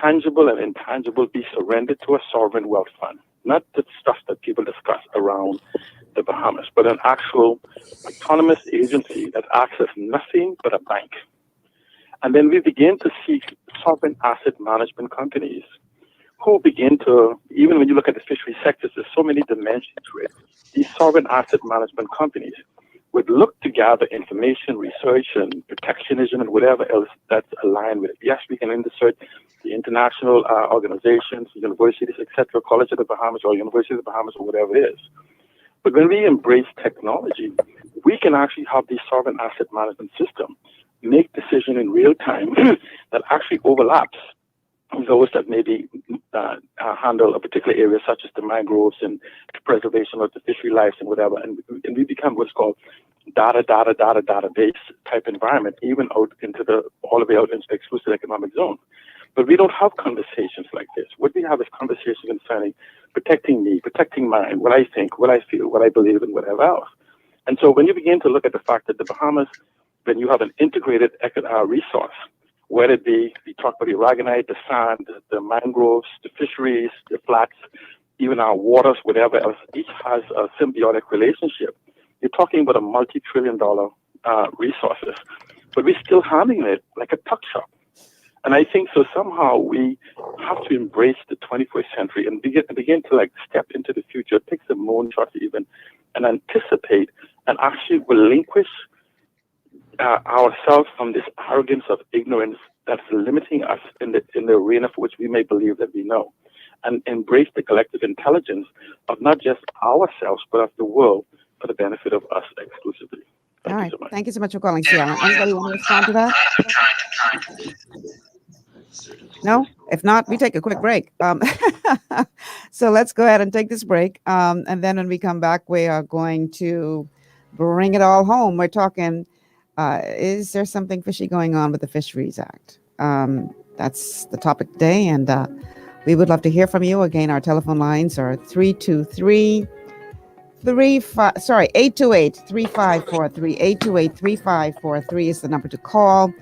tangible and intangible, be surrendered to a sovereign wealth fund. Not the stuff that people discuss around the Bahamas, but an actual autonomous agency that acts as nothing but a bank. And then we begin to see sovereign asset management companies who begin to, even when you look at the fishery sectors, there's so many dimensions to it. These sovereign asset management companies would look to gather information, research, and protectionism, and whatever else that's aligned with it. Yes, we can insert the international organizations, universities, etc., College of the Bahamas or University of the Bahamas or whatever it is. But when we embrace technology, we can actually have the sovereign asset management system make decision in real time that actually overlaps those that maybe handle a particular area, such as the mangroves and the preservation of the fishery lives and whatever. And we become what's called database type environment, even out into all the way out into the exclusive economic zone. But we don't have conversations like this. What we have is conversations concerning protecting me, protecting mine, what I think, what I feel, what I believe, and whatever else. And so when you begin to look at the fact that the Bahamas, when you have an integrated resource, whether it be, we talk about the aragonite, the sand, the mangroves, the fisheries, the flats, even our waters, whatever else, each has a symbiotic relationship. You're talking about a multi-trillion-dollar resources, but we're still handling it like a tuck shop. And I think so somehow we have to embrace the 21st century and begin to step into the future, take the moonshot even, and anticipate and actually relinquish ourselves from this arrogance of ignorance that's limiting us in the arena for which we may believe that we know, and embrace the collective intelligence of not just ourselves, but of the world for the benefit of us exclusively. All right. Thank you so much for calling, Sierra. Anybody want to respond to that? No? If not, we take a quick break. So let's go ahead and take this break. And then when we come back, we are going to bring it all home. We're talking, is there something fishy going on with the Fisheries Act? That's the topic today. And We would love to hear from you. Again, our telephone lines are 828-3543, 828-3543 is the number to call.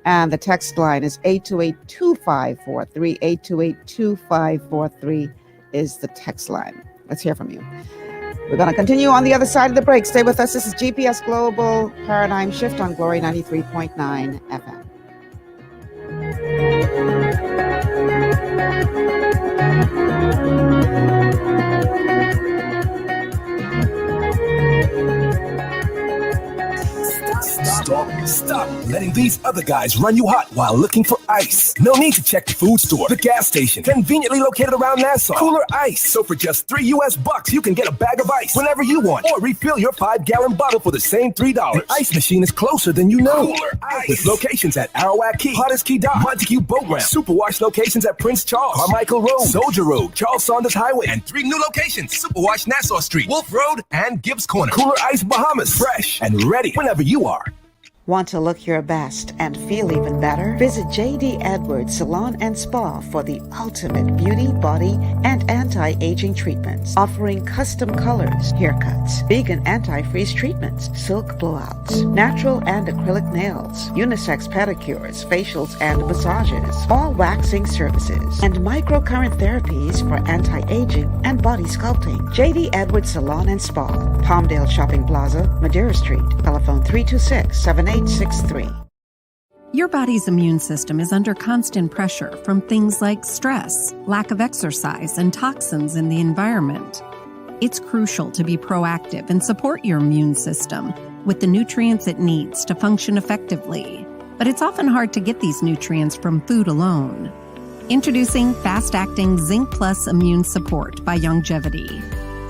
And the text line is 828-2543, 828-2543 is the text line. Let's hear from you. We're going to continue on the other side of the break. Stay with us. This is GPS Global Paradigm Shift on Glory 93.9 FM. Stop letting these other guys run you hot while looking for ice. No need to check the food store, the gas station, conveniently located around Nassau. Cooler Ice. So for just $3 you can get a bag of ice whenever you want, or refill your 5-gallon bottle for the same $3. The ice machine is closer than you know. Cooler Ice. With locations at Arawak Key, Potter's Key Dock, Montague Boat Ramp, Superwash locations at Prince Charles, Carmichael Road, Soldier Road, Charles Saunders Highway, and 3 new locations: Superwash Nassau Street, Wolf Road, and Gibbs Corner. Cooler Ice Bahamas. Fresh and ready whenever you are. Want to look your best and feel even better? Visit J.D. Edwards Salon and Spa for the ultimate beauty, body, and anti-aging treatments, offering custom colors, haircuts, vegan anti-freeze treatments, silk blowouts, natural and acrylic nails, unisex pedicures, facials, and massages, all waxing services, and microcurrent therapies for anti-aging and body sculpting. J.D. Edwards Salon and Spa, Palmdale Shopping Plaza, Madeira Street, telephone 326-7863. Your body's immune system is under constant pressure from things like stress, lack of exercise, and toxins in the environment. It's crucial to be proactive and support your immune system with the nutrients it needs to function effectively. But it's often hard to get these nutrients from food alone. Introducing fast-acting Zinc Plus Immune Support by Longevity.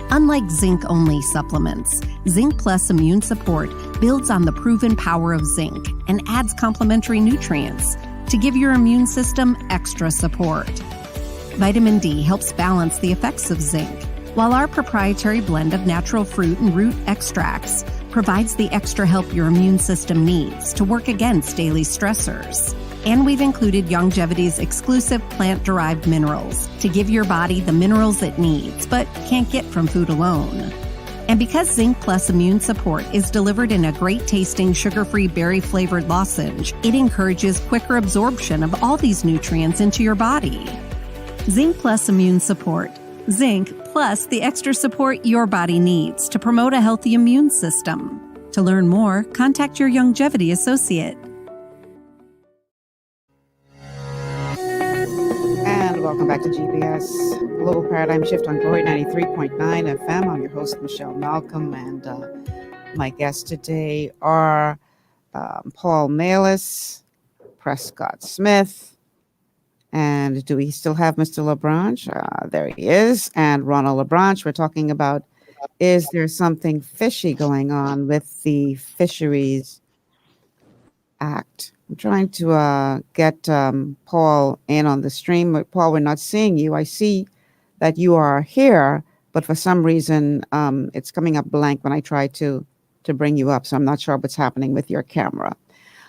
Unlike zinc-only supplements, Zinc Plus Immune Support builds on the proven power of zinc and adds complementary nutrients to give your immune system extra support. Vitamin D helps balance the effects of zinc, while our proprietary blend of natural fruit and root extracts provides the extra help your immune system needs to work against daily stressors. And we've included Longevity's exclusive plant-derived minerals to give your body the minerals it needs, but can't get from food alone. And because Zinc Plus Immune Support is delivered in a great-tasting, sugar-free, berry-flavored lozenge, it encourages quicker absorption of all these nutrients into your body. Zinc Plus Immune Support. Zinc plus the extra support your body needs to promote a healthy immune system. To learn more, contact your Longevity associate. And welcome back to GPS Global Paradigm Shift on Glory 93.9 FM. I'm your host, Michelle Malcolm, and my guests today are Paul Miallis, Prescott Smith, and do we still have Mr. Labranche? There he is, and Ronald Labranche. We're talking about, is there something fishy going on with the Fisheries Act? I'm trying to get Paul in on the stream. Paul, we're not seeing you. I see that you are here, but for some reason, it's coming up blank when I try to bring you up. So I'm not sure what's happening with your camera.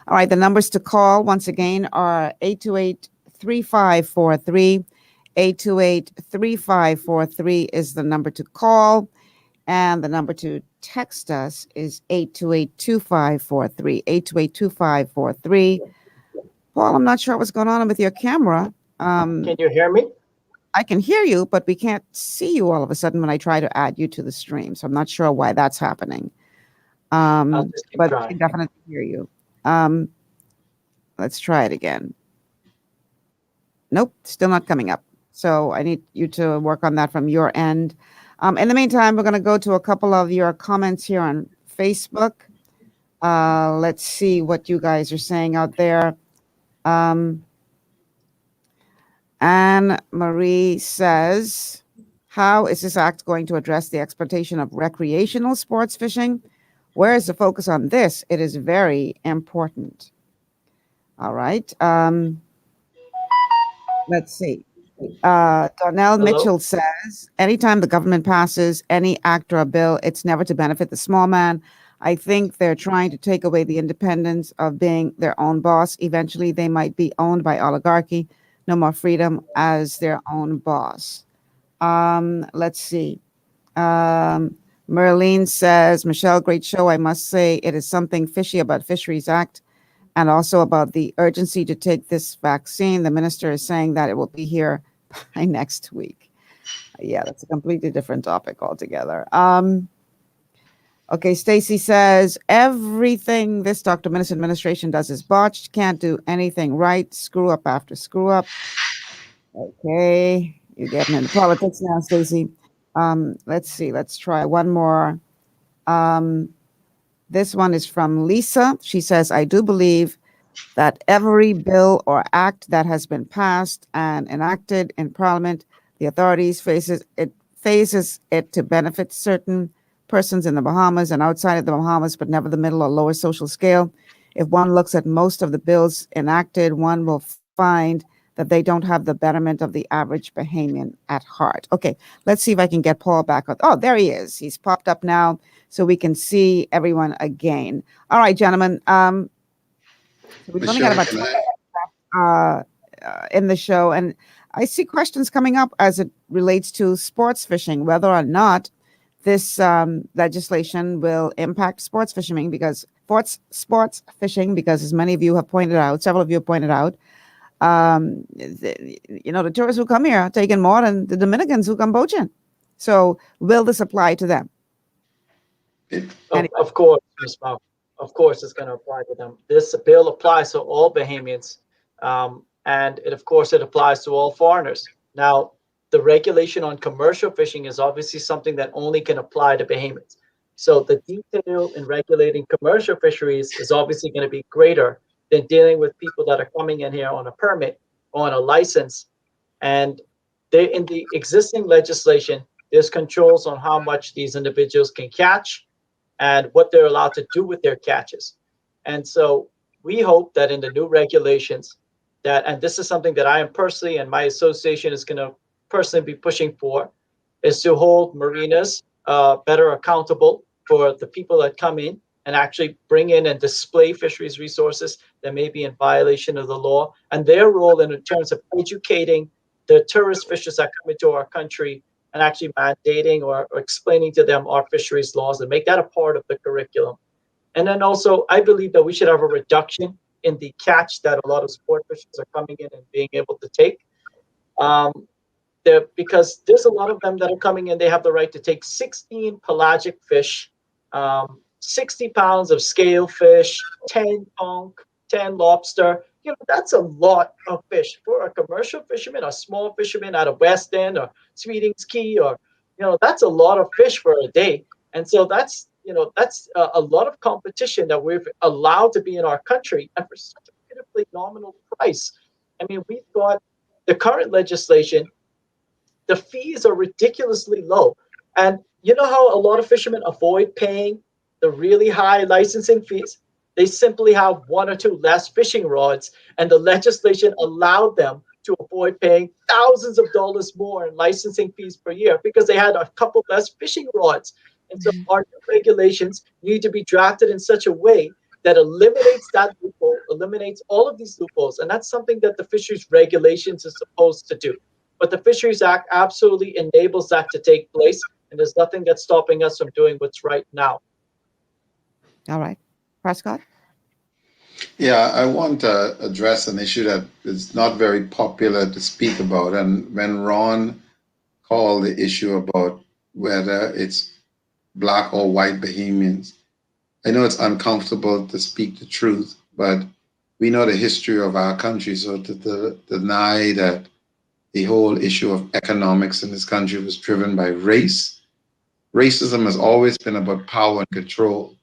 All right, the numbers to call once again are 828-3543. 828-3543 is the number to call. And the number to text us is 828-2543, 828-2543. Paul, I'm not sure what's going on with your camera. Can you hear me? I can hear you, but we can't see you all of a sudden when I try to add you to the stream. So I'm not sure why that's happening. But I can definitely hear you. Let's try it again. Nope, still not coming up. So I need you to work on that from your end. In the meantime, we're going to go to a couple of your comments here on Facebook. Let's see what you guys are saying out there. Anne Marie says, how is this act going to address the exploitation of recreational sports fishing? Where is the focus on this? It is very important. All right. Let's see. Donnell Mitchell says, anytime the government passes any act or a bill, it's never to benefit the small man. I think they're trying to take away the independence of being their own boss. Eventually, they might be owned by oligarchy. no more freedom as their own boss. Let's see. Merlene says, Michelle, great show. I must say it is something fishy about Fisheries Act and also about the urgency to take this vaccine. The minister is saying that it will be here by next week. Yeah, that's a completely different topic altogether. Okay, Stacy says, everything this Dr. Minister administration does is botched, can't do anything right, screw up after screw up. Okay, you're getting into politics now, Stacy. Let's see, let's try one more. This one is from Lisa. She says, I do believe that every bill or act that has been passed and enacted in Parliament, the authorities phases it to benefit certain persons in the Bahamas and outside of the Bahamas, but never the middle or lower social scale. If one looks at most of the bills enacted, one will find that they don't have the betterment of the average Bahamian at heart. Okay, let's see if I can get Paul back on. Oh, there he is. He's popped up now so we can see everyone again. All right, gentlemen. So we've only got about 20 minutes in the show, and I see questions coming up as it relates to sports fishing, whether or not this legislation will impact sports fishing because as many of you have pointed out, several of you have pointed out, the tourists who come here are taking more than the Dominicans who come poaching. So will this apply to them? Of course, Ms. Mount. Of course, it's going to apply to them. This bill applies to all Bahamians, and it applies to all foreigners. Now, the regulation on commercial fishing is obviously something that only can apply to Bahamians. So the detail in regulating commercial fisheries is obviously going to be greater than dealing with people that are coming in here on a permit or on a license. And in the existing legislation, there's controls on how much these individuals can catch and what they're allowed to do with their catches. And so we hope that in the new regulations and this is something that I am personally and my association is going to personally be pushing for, is to hold marinas better accountable for the people that come in and actually bring in and display fisheries resources that may be in violation of the law, and their role in terms of educating the tourist fishers that come into our country and actually mandating or explaining to them our fisheries laws and make that a part of the curriculum. And then also, I believe that we should have a reduction in the catch that a lot of sport fishers are coming in and being able to take. Because there's a lot of them that are coming in, they have the right to take 16 pelagic fish, 60 pounds of scale fish, 10 conch, 10 lobster. That's a lot of fish for a commercial fisherman, a small fisherman out of West End or Sweetings Key, or that's a lot of fish for a day. And so that's a lot of competition that we've allowed to be in our country, and for such a pitifully nominal price. I mean, we've got the current legislation. The fees are ridiculously low. And you know how a lot of fishermen avoid paying the really high licensing fees? They simply have one or two less fishing rods, and the legislation allowed them to avoid paying thousands of dollars more in licensing fees per year because they had a couple less fishing rods. And so our new regulations need to be drafted in such a way that eliminates that loophole, eliminates all of these loopholes. And that's something that the fisheries regulations is supposed to do. But the Fisheries Act absolutely enables that to take place, and there's nothing that's stopping us from doing what's right now. All right. Prescott? Yeah, I want to address an issue that is not very popular to speak about. And when Ron called the issue about whether it's black or white Bahamians, I know it's uncomfortable to speak the truth, but we know the history of our country. So to deny that the whole issue of economics in this country was driven by race, racism has always been about power and control.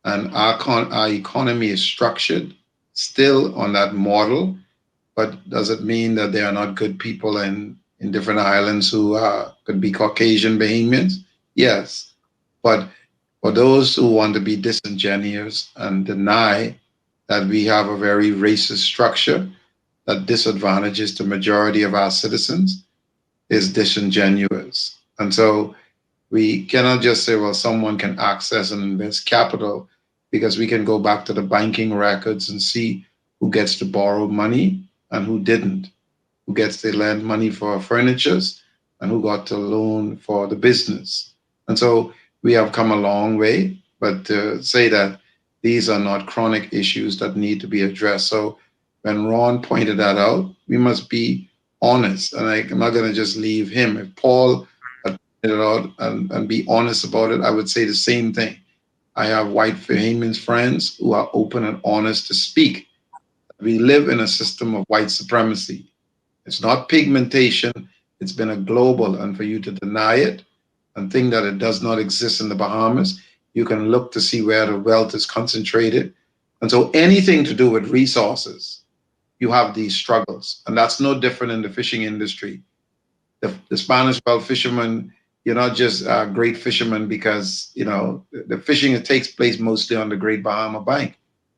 And our economy is structured still on that model, but does it mean that there are not good people in different islands who could be Caucasian Bahamians? Yes. But for those who want to be disingenuous and deny that we have a very racist structure that disadvantages the majority of our citizens is disingenuous. And so we cannot just say, well, someone can access and invest capital, because we can go back to the banking records and see who gets to borrow money and who didn't. who gets to lend money for furnitures and who got to loan for the business. And so we have come a long way, but to say that these are not chronic issues that need to be addressed. So when Ron pointed that out, we must be honest. And I'm not going to just leave him. If Paul had pointed it out and be honest about it, I would say the same thing. I have white Bahamians friends who are open and honest to speak. We live in a system of white supremacy. It's not pigmentation. It's been a global, and for you to deny it and think that it does not exist in the Bahamas, you can look to see where the wealth is concentrated. And so anything to do with resources, you have these struggles. And that's no different in the fishing industry. The Spanish Belt fishermen, you're not just great fishermen because, the fishing, it takes place mostly on the Great Bahama Bank.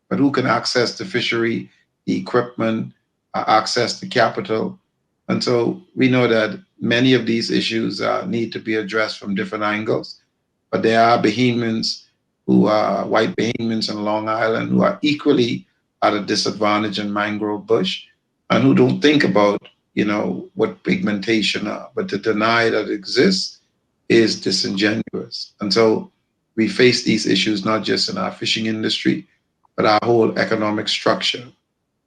But who can access the fishery, the equipment, access the capital? And so we know that many of these issues need to be addressed from different angles. But there are Bahamians who are white Bahamians in Long Island who are equally at a disadvantage in mangrove bush and who don't think about, what pigmentation are. But to deny that it exists is disingenuous. And so we face these issues not just in our fishing industry, but our whole economic structure.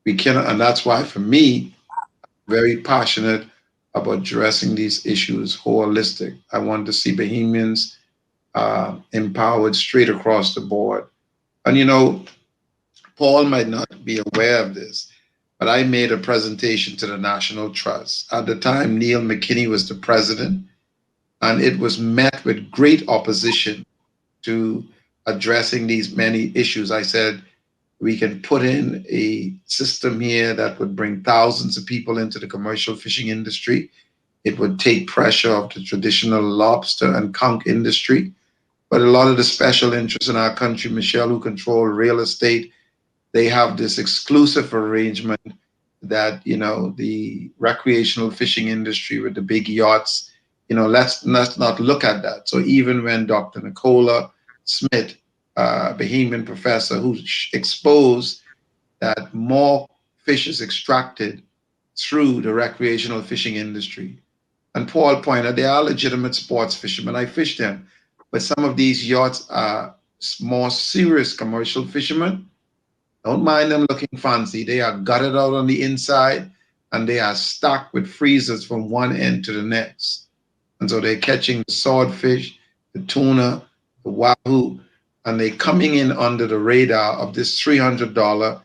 We cannot, and that's why for me, I'm very passionate about addressing these issues holistic. I want to see Bahamians empowered straight across the board. And Paul might not be aware of this, but I made a presentation to the National Trust. At the time, Neil McKinney was the president, and it was met with great opposition to addressing these many issues. I said, we can put in a system here that would bring thousands of people into the commercial fishing industry. It would take pressure off the traditional lobster and conch industry. But a lot of the special interests in our country, Michelle, who control real estate, they have this exclusive arrangement that, the recreational fishing industry with the big yachts, let's not look at that. So even when Dr. Nicola Smith, Bahamian professor, who exposed that more fish is extracted through the recreational fishing industry. And Paul pointed out they are legitimate sports fishermen. I fish them. But some of these yachts are more serious commercial fishermen. Don't mind them looking fancy. They are gutted out on the inside and they are stocked with freezers from one end to the next. And so they're catching the swordfish, the tuna, the wahoo, and they're coming in under the radar of this $300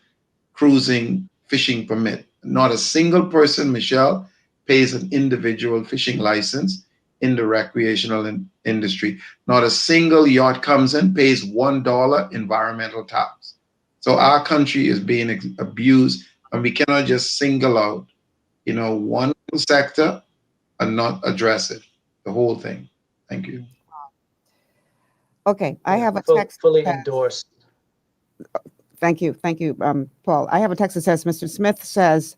cruising fishing permit. Not a single person, Michelle, pays an individual fishing license in the recreational industry. Not a single yacht comes in, pays $1 environmental tax. So our country is being abused, and we cannot just single out, one sector and not address it, the whole thing. Thank you. Okay, I have a text. Fully endorsed. Thank you, Paul. I have a text that says, Mr. Smith says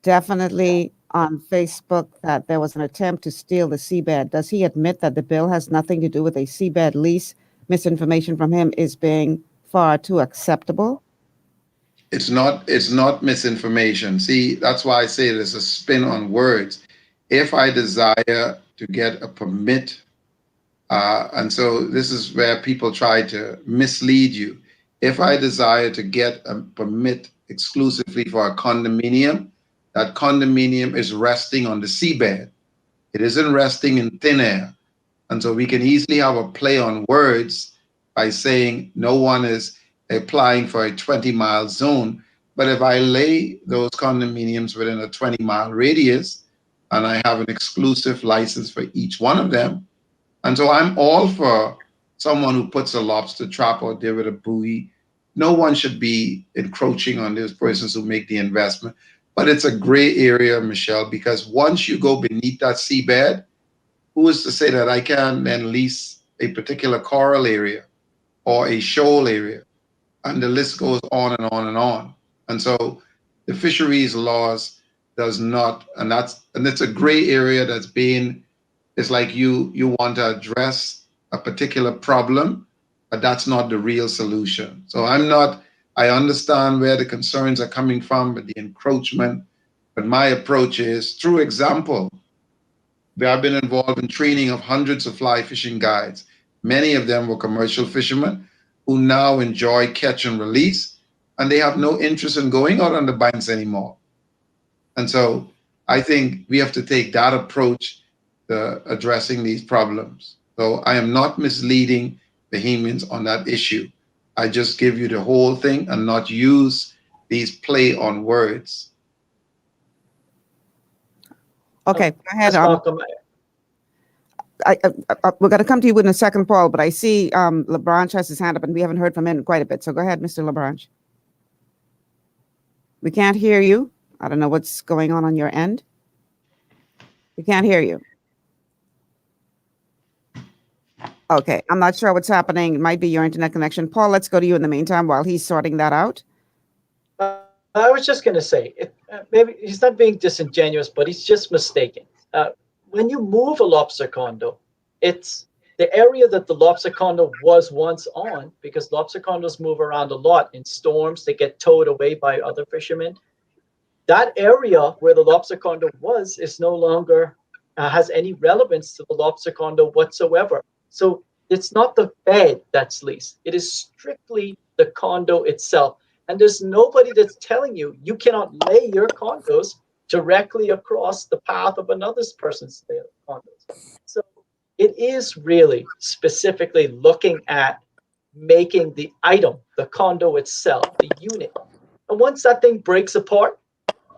definitely on Facebook that there was an attempt to steal the seabed. Does he admit that the bill has nothing to do with a seabed lease? Misinformation from him is being far too acceptable. It's not misinformation. See, that's why I say there's a spin on words. If I desire to get a permit, and so this is where people try to mislead you. If I desire to get a permit exclusively for a condominium, that condominium is resting on the seabed. It isn't resting in thin air. And so we can easily have a play on words by saying no one is applying for a 20-mile zone. But if I lay those condominiums within a 20-mile radius and I have an exclusive license for each one of them, and so I'm all for someone who puts a lobster trap out there with a buoy. No one should be encroaching on those persons who make the investment. But it's a gray area, Michelle, because once you go beneath that seabed, who is to say that I can then lease a particular coral area or a shoal area? And the list goes on and on and on. And so the fisheries laws does not, and it's a gray area that's being, it's like you want to address a particular problem, but that's not the real solution. So I understand where the concerns are coming from with the encroachment, But my approach is through example. I've been involved in training of hundreds of fly fishing guides. Many of them were commercial fishermen who now enjoy catch and release, and they have no interest in going out on the banks anymore. And so I think we have to take that approach to addressing these problems. So I am not misleading Bahamians on that issue. I just give you the whole thing and not use these play on words. Okay, go ahead. Malcolm, We're going to come to you in a second, Paul, but I see Labranche has his hand up and we haven't heard from him quite a bit. So go ahead, Mr. Labranche. We can't hear you. I don't know what's going on your end. We can't hear you. Okay, I'm not sure what's happening. It might be your internet connection. Paul, let's go to you in the meantime while he's sorting that out. I was just going to say, maybe he's not being disingenuous, but he's just mistaken. When you move a lobster condo, it's the area that the lobster condo was once on, because lobster condos move around a lot in storms. They get towed away by other fishermen. That area where the lobster condo was is no longer has any relevance to the lobster condo whatsoever. So it's not the bed that's leased. It is strictly the condo itself. And there's nobody that's telling you you cannot lay your condos directly across the path of another person's condos. So it is really specifically looking at making the item, the condo itself, the unit. And once that thing breaks apart,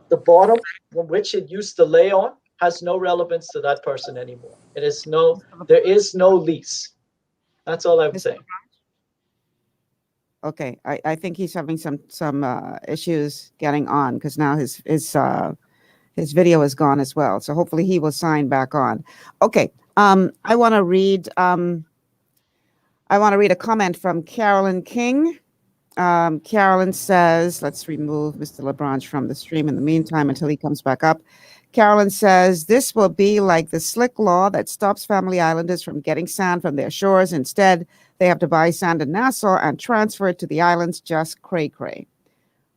the bottom from which it used to lay on has no relevance to that person anymore. There is no lease. That's all I'm saying. Okay, I think he's having some issues getting on because now his video is gone as well. So hopefully he will sign back on. Okay, I want to read a comment from Carolyn King. Carolyn says, let's remove Mr. Labranche from the stream in the meantime until he comes back up. Carolyn says, this will be like the slick law that stops Family Islanders from getting sand from their shores. Instead, they have to buy sand in Nassau and transfer it to the islands. Just cray-cray.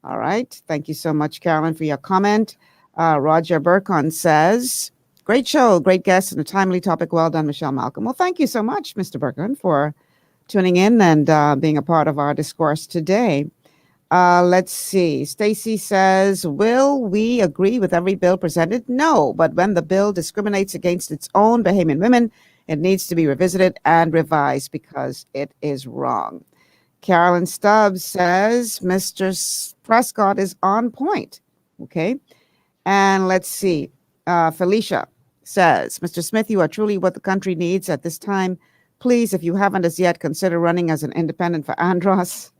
All right. Thank you so much, Carolyn, for your comment. Roger Burkon says, great show, great guest, and a timely topic. Well done, Michelle Malcolm. Well, thank you so much, Mr. Burkon, for tuning in and being a part of our discourse today. Let's see. Stacy says, will we agree with every bill presented? No, but when the bill discriminates against its own Bahamian women, it needs to be revisited and revised because it is wrong. Carolyn Stubbs says, Mr. Prescott is on point. Okay. And let's see. Felicia says, Mr. Smith, you are truly what the country needs at this time. Please, if you haven't as yet, consider running as an independent for Andros.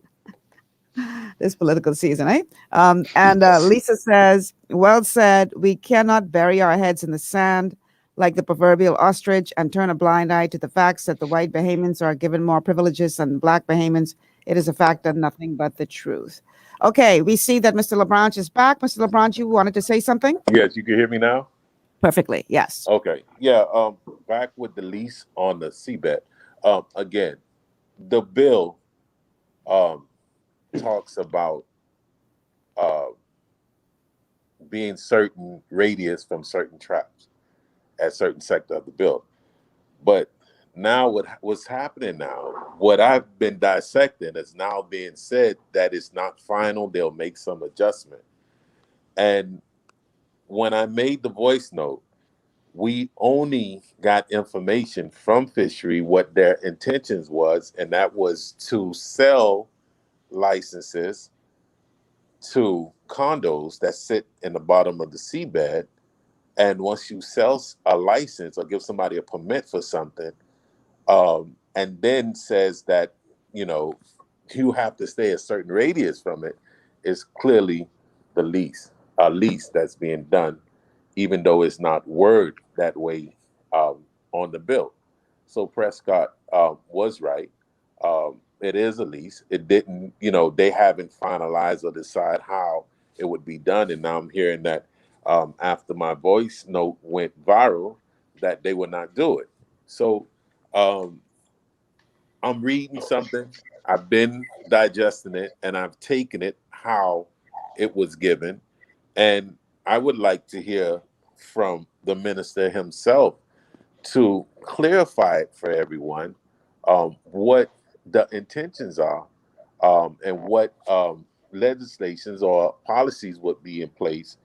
This political season, eh? And Lisa says, well said, we cannot bury our heads in the sand like the proverbial ostrich and turn a blind eye to the facts that the white Bahamians are given more privileges than black Bahamians. It is a fact and nothing but the truth. Okay, we see that Mr. Labranche is back. Mr. Labranche, you wanted to say something? Yes, you can hear me now? Perfectly, yes. Okay, yeah, back with the lease on the seabed. Again, the bill talks about being certain radius from certain traps at certain sector of the bill. But now what's happening now, what I've been dissecting is now being said that it's not final. They'll make some adjustment. And when I made the voice note, we only got information from Fishery what their intentions was, and that was to sell licenses to condos that sit in the bottom of the seabed. And once you sell a license or give somebody a permit for something, and then says that, you have to stay a certain radius from it, is clearly the lease, a lease that's being done, even though it's not worded that way on the bill. So Prescott was right. It is a lease. It didn't, they haven't finalized or decide how it would be done. And now I'm hearing that after my voice note went viral, that they would not do it. So I'm reading something. I've been digesting it, and I've taken it how it was given. And I would like to hear from the minister himself to clarify it for everyone, what the intentions are, and what legislations or policies would be in place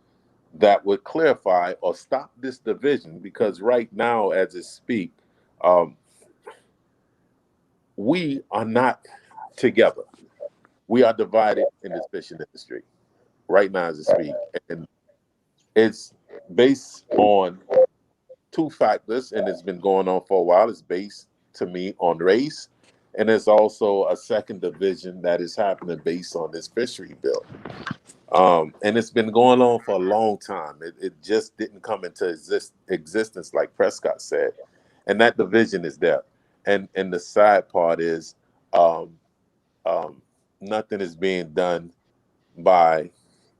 that would clarify or stop this division. Because right now, as it speak, we are not together. We are divided in this fishing industry right now as it speak, and it's based on two factors, and it's been going on for a while. It's based, to me, on race, and there's also a second division that is happening based on this fishery bill. And it's been going on for a long time. It just didn't come into existence, like Prescott said, and that division is there. And the sad part is, um, nothing is being done by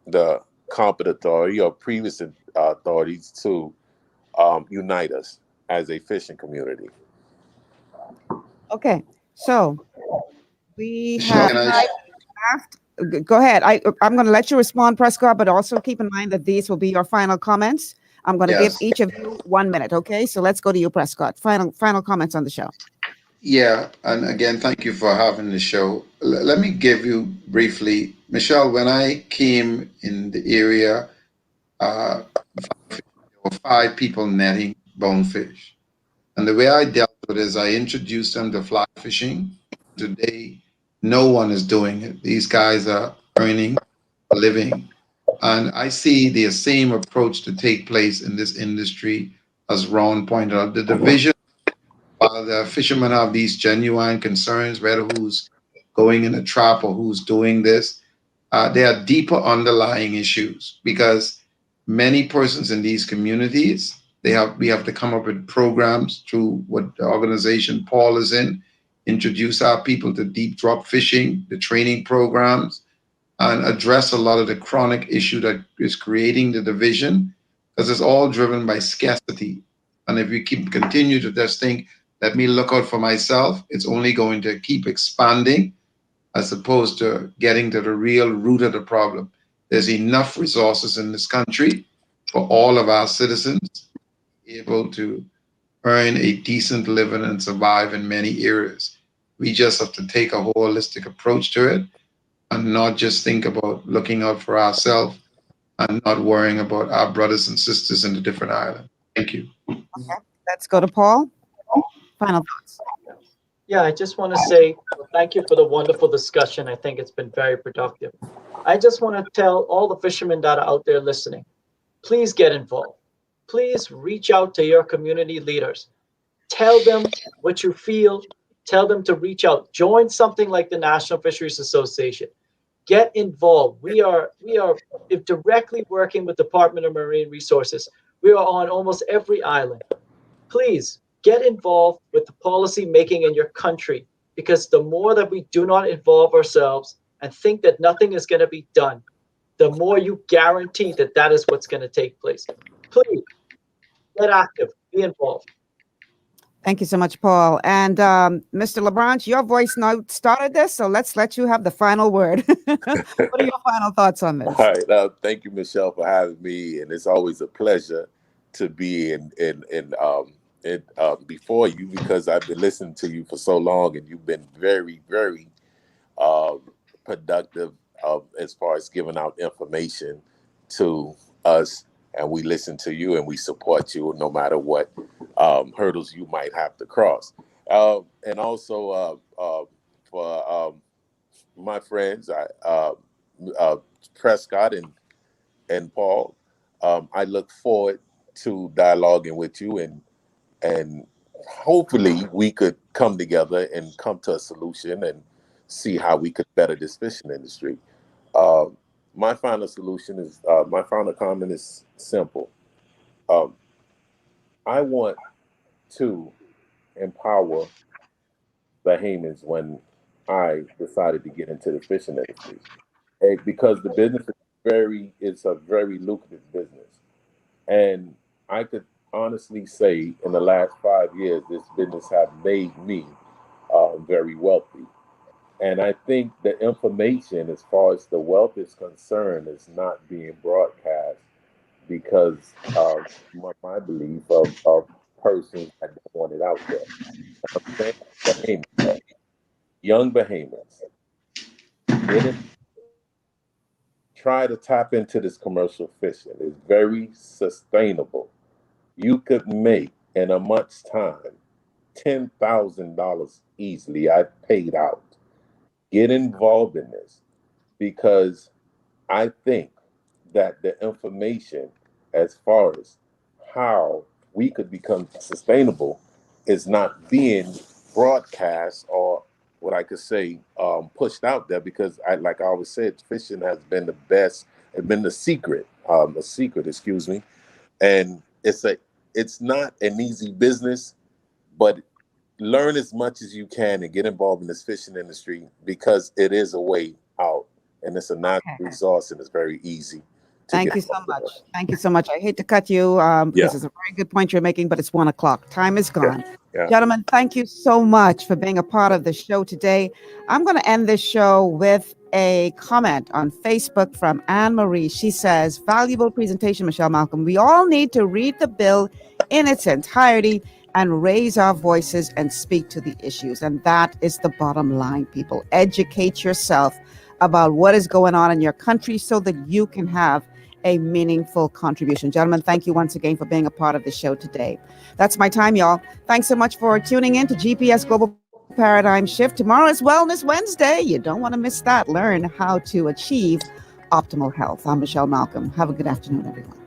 the competent authority or previous authorities to unite us as a fishing community. Okay, so we Michelle, have can I? 5 minutes left. Go ahead. I'm going to let you respond, Prescott, but also keep in mind that these will be your final comments. I'm going to give Yes. each of you 1 minute. Okay, so let's go to you, Prescott. Final comments on the show. Yeah, and again, thank you for having the show. Let me give you briefly, Michelle, when I came in the area, there were 5 people netting bonefish. And the way I dealt with it is I introduced them to fly fishing. Today, no one is doing it. These guys are earning a living. And I see the same approach to take place in this industry, as Ron pointed out. The division, while the fishermen have these genuine concerns, whether who's going in a trap or who's doing this, there are deeper underlying issues because many persons in these communities, we have to come up with programs through what the organization Paul is in, introduce our people to deep drop fishing, the training programs, and address a lot of the chronic issue that is creating the division, because it's all driven by scarcity. And if we continue to just think, let me look out for myself, it's only going to keep expanding as opposed to getting to the real root of the problem. There's enough resources in this country for all of our citizens to be able to earn a decent living and survive in many areas. We just have to take a holistic approach to it and not just think about looking out for ourselves and not worrying about our brothers and sisters in the different islands. Thank you. Okay, let's go to Paul. Final thoughts. Yeah, I just want to say thank you for the wonderful discussion. I think it's been very productive. I just want to tell all the fishermen that are out there listening, please get involved. Please reach out to your community leaders. Tell them what you feel. Tell them to reach out. Join something like the National Fisheries Association. Get involved. We are directly working with Department of Marine Resources. We are on almost every island. Please get involved with the policy making in your country, because the more that we do not involve ourselves and think that nothing is going to be done, the more you guarantee that that is what's going to take place. Please get active, be involved. Thank you so much, Paul. And Mr. Labranche, your voice note started this, so let's let you have the final word. What are your final thoughts on this? All right. Thank you, Michelle, for having me, and it's always a pleasure to be before you, because I've been listening to you for so long, and you've been very, very productive as far as giving out information to us, and we listen to you and we support you no matter what hurdles you might have to cross. And also for my friends, Prescott and Paul, I look forward to dialoguing with you, and hopefully we could come together and come to a solution and see how we could better this fishing industry. My final comment is simple. I want to empower Bahamians when I decided to get into the fishing industry, because the business is a very lucrative business, and I could honestly say in the last 5 years, this business have made me very wealthy. And I think the information, as far as the wealth is concerned, is not being broadcast because of my belief of persons that don't want it out there. I'm saying behemoths, young behemoths, try to tap into this commercial fishing. It's very sustainable. You could make in a month's time $10,000 easily. I paid out. Get involved in this because I think that the information as far as how we could become sustainable is not being broadcast or what I could say pushed out there, because like I always said, fishing has been the best, it's been the secret, excuse me. And it's not an easy business, but learn as much as you can and get involved in this fishing industry because it is a way out and it's a natural resource and it's very easy. Thank you so much. Thank you so much. I hate to cut you because it's a very good point you're making, but it's 1 o'clock. Time is gone. Gentlemen, thank you so much for being a part of the show today. I'm going to end this show with a comment on Facebook from Anne Marie. She says, valuable presentation, Michelle Malcolm. We all need to read the bill in its entirety and raise our voices and speak to the issues. And that is the bottom line, people. Educate yourself about what is going on in your country so that you can have a meaningful contribution. Gentlemen, thank you once again for being a part of the show today. That's my time, y'all. Thanks so much for tuning in to GPS Global Paradigm Shift. Tomorrow is Wellness Wednesday. You don't want to miss that. Learn how to achieve optimal health. I'm Michelle Malcolm. Have a good afternoon, everyone.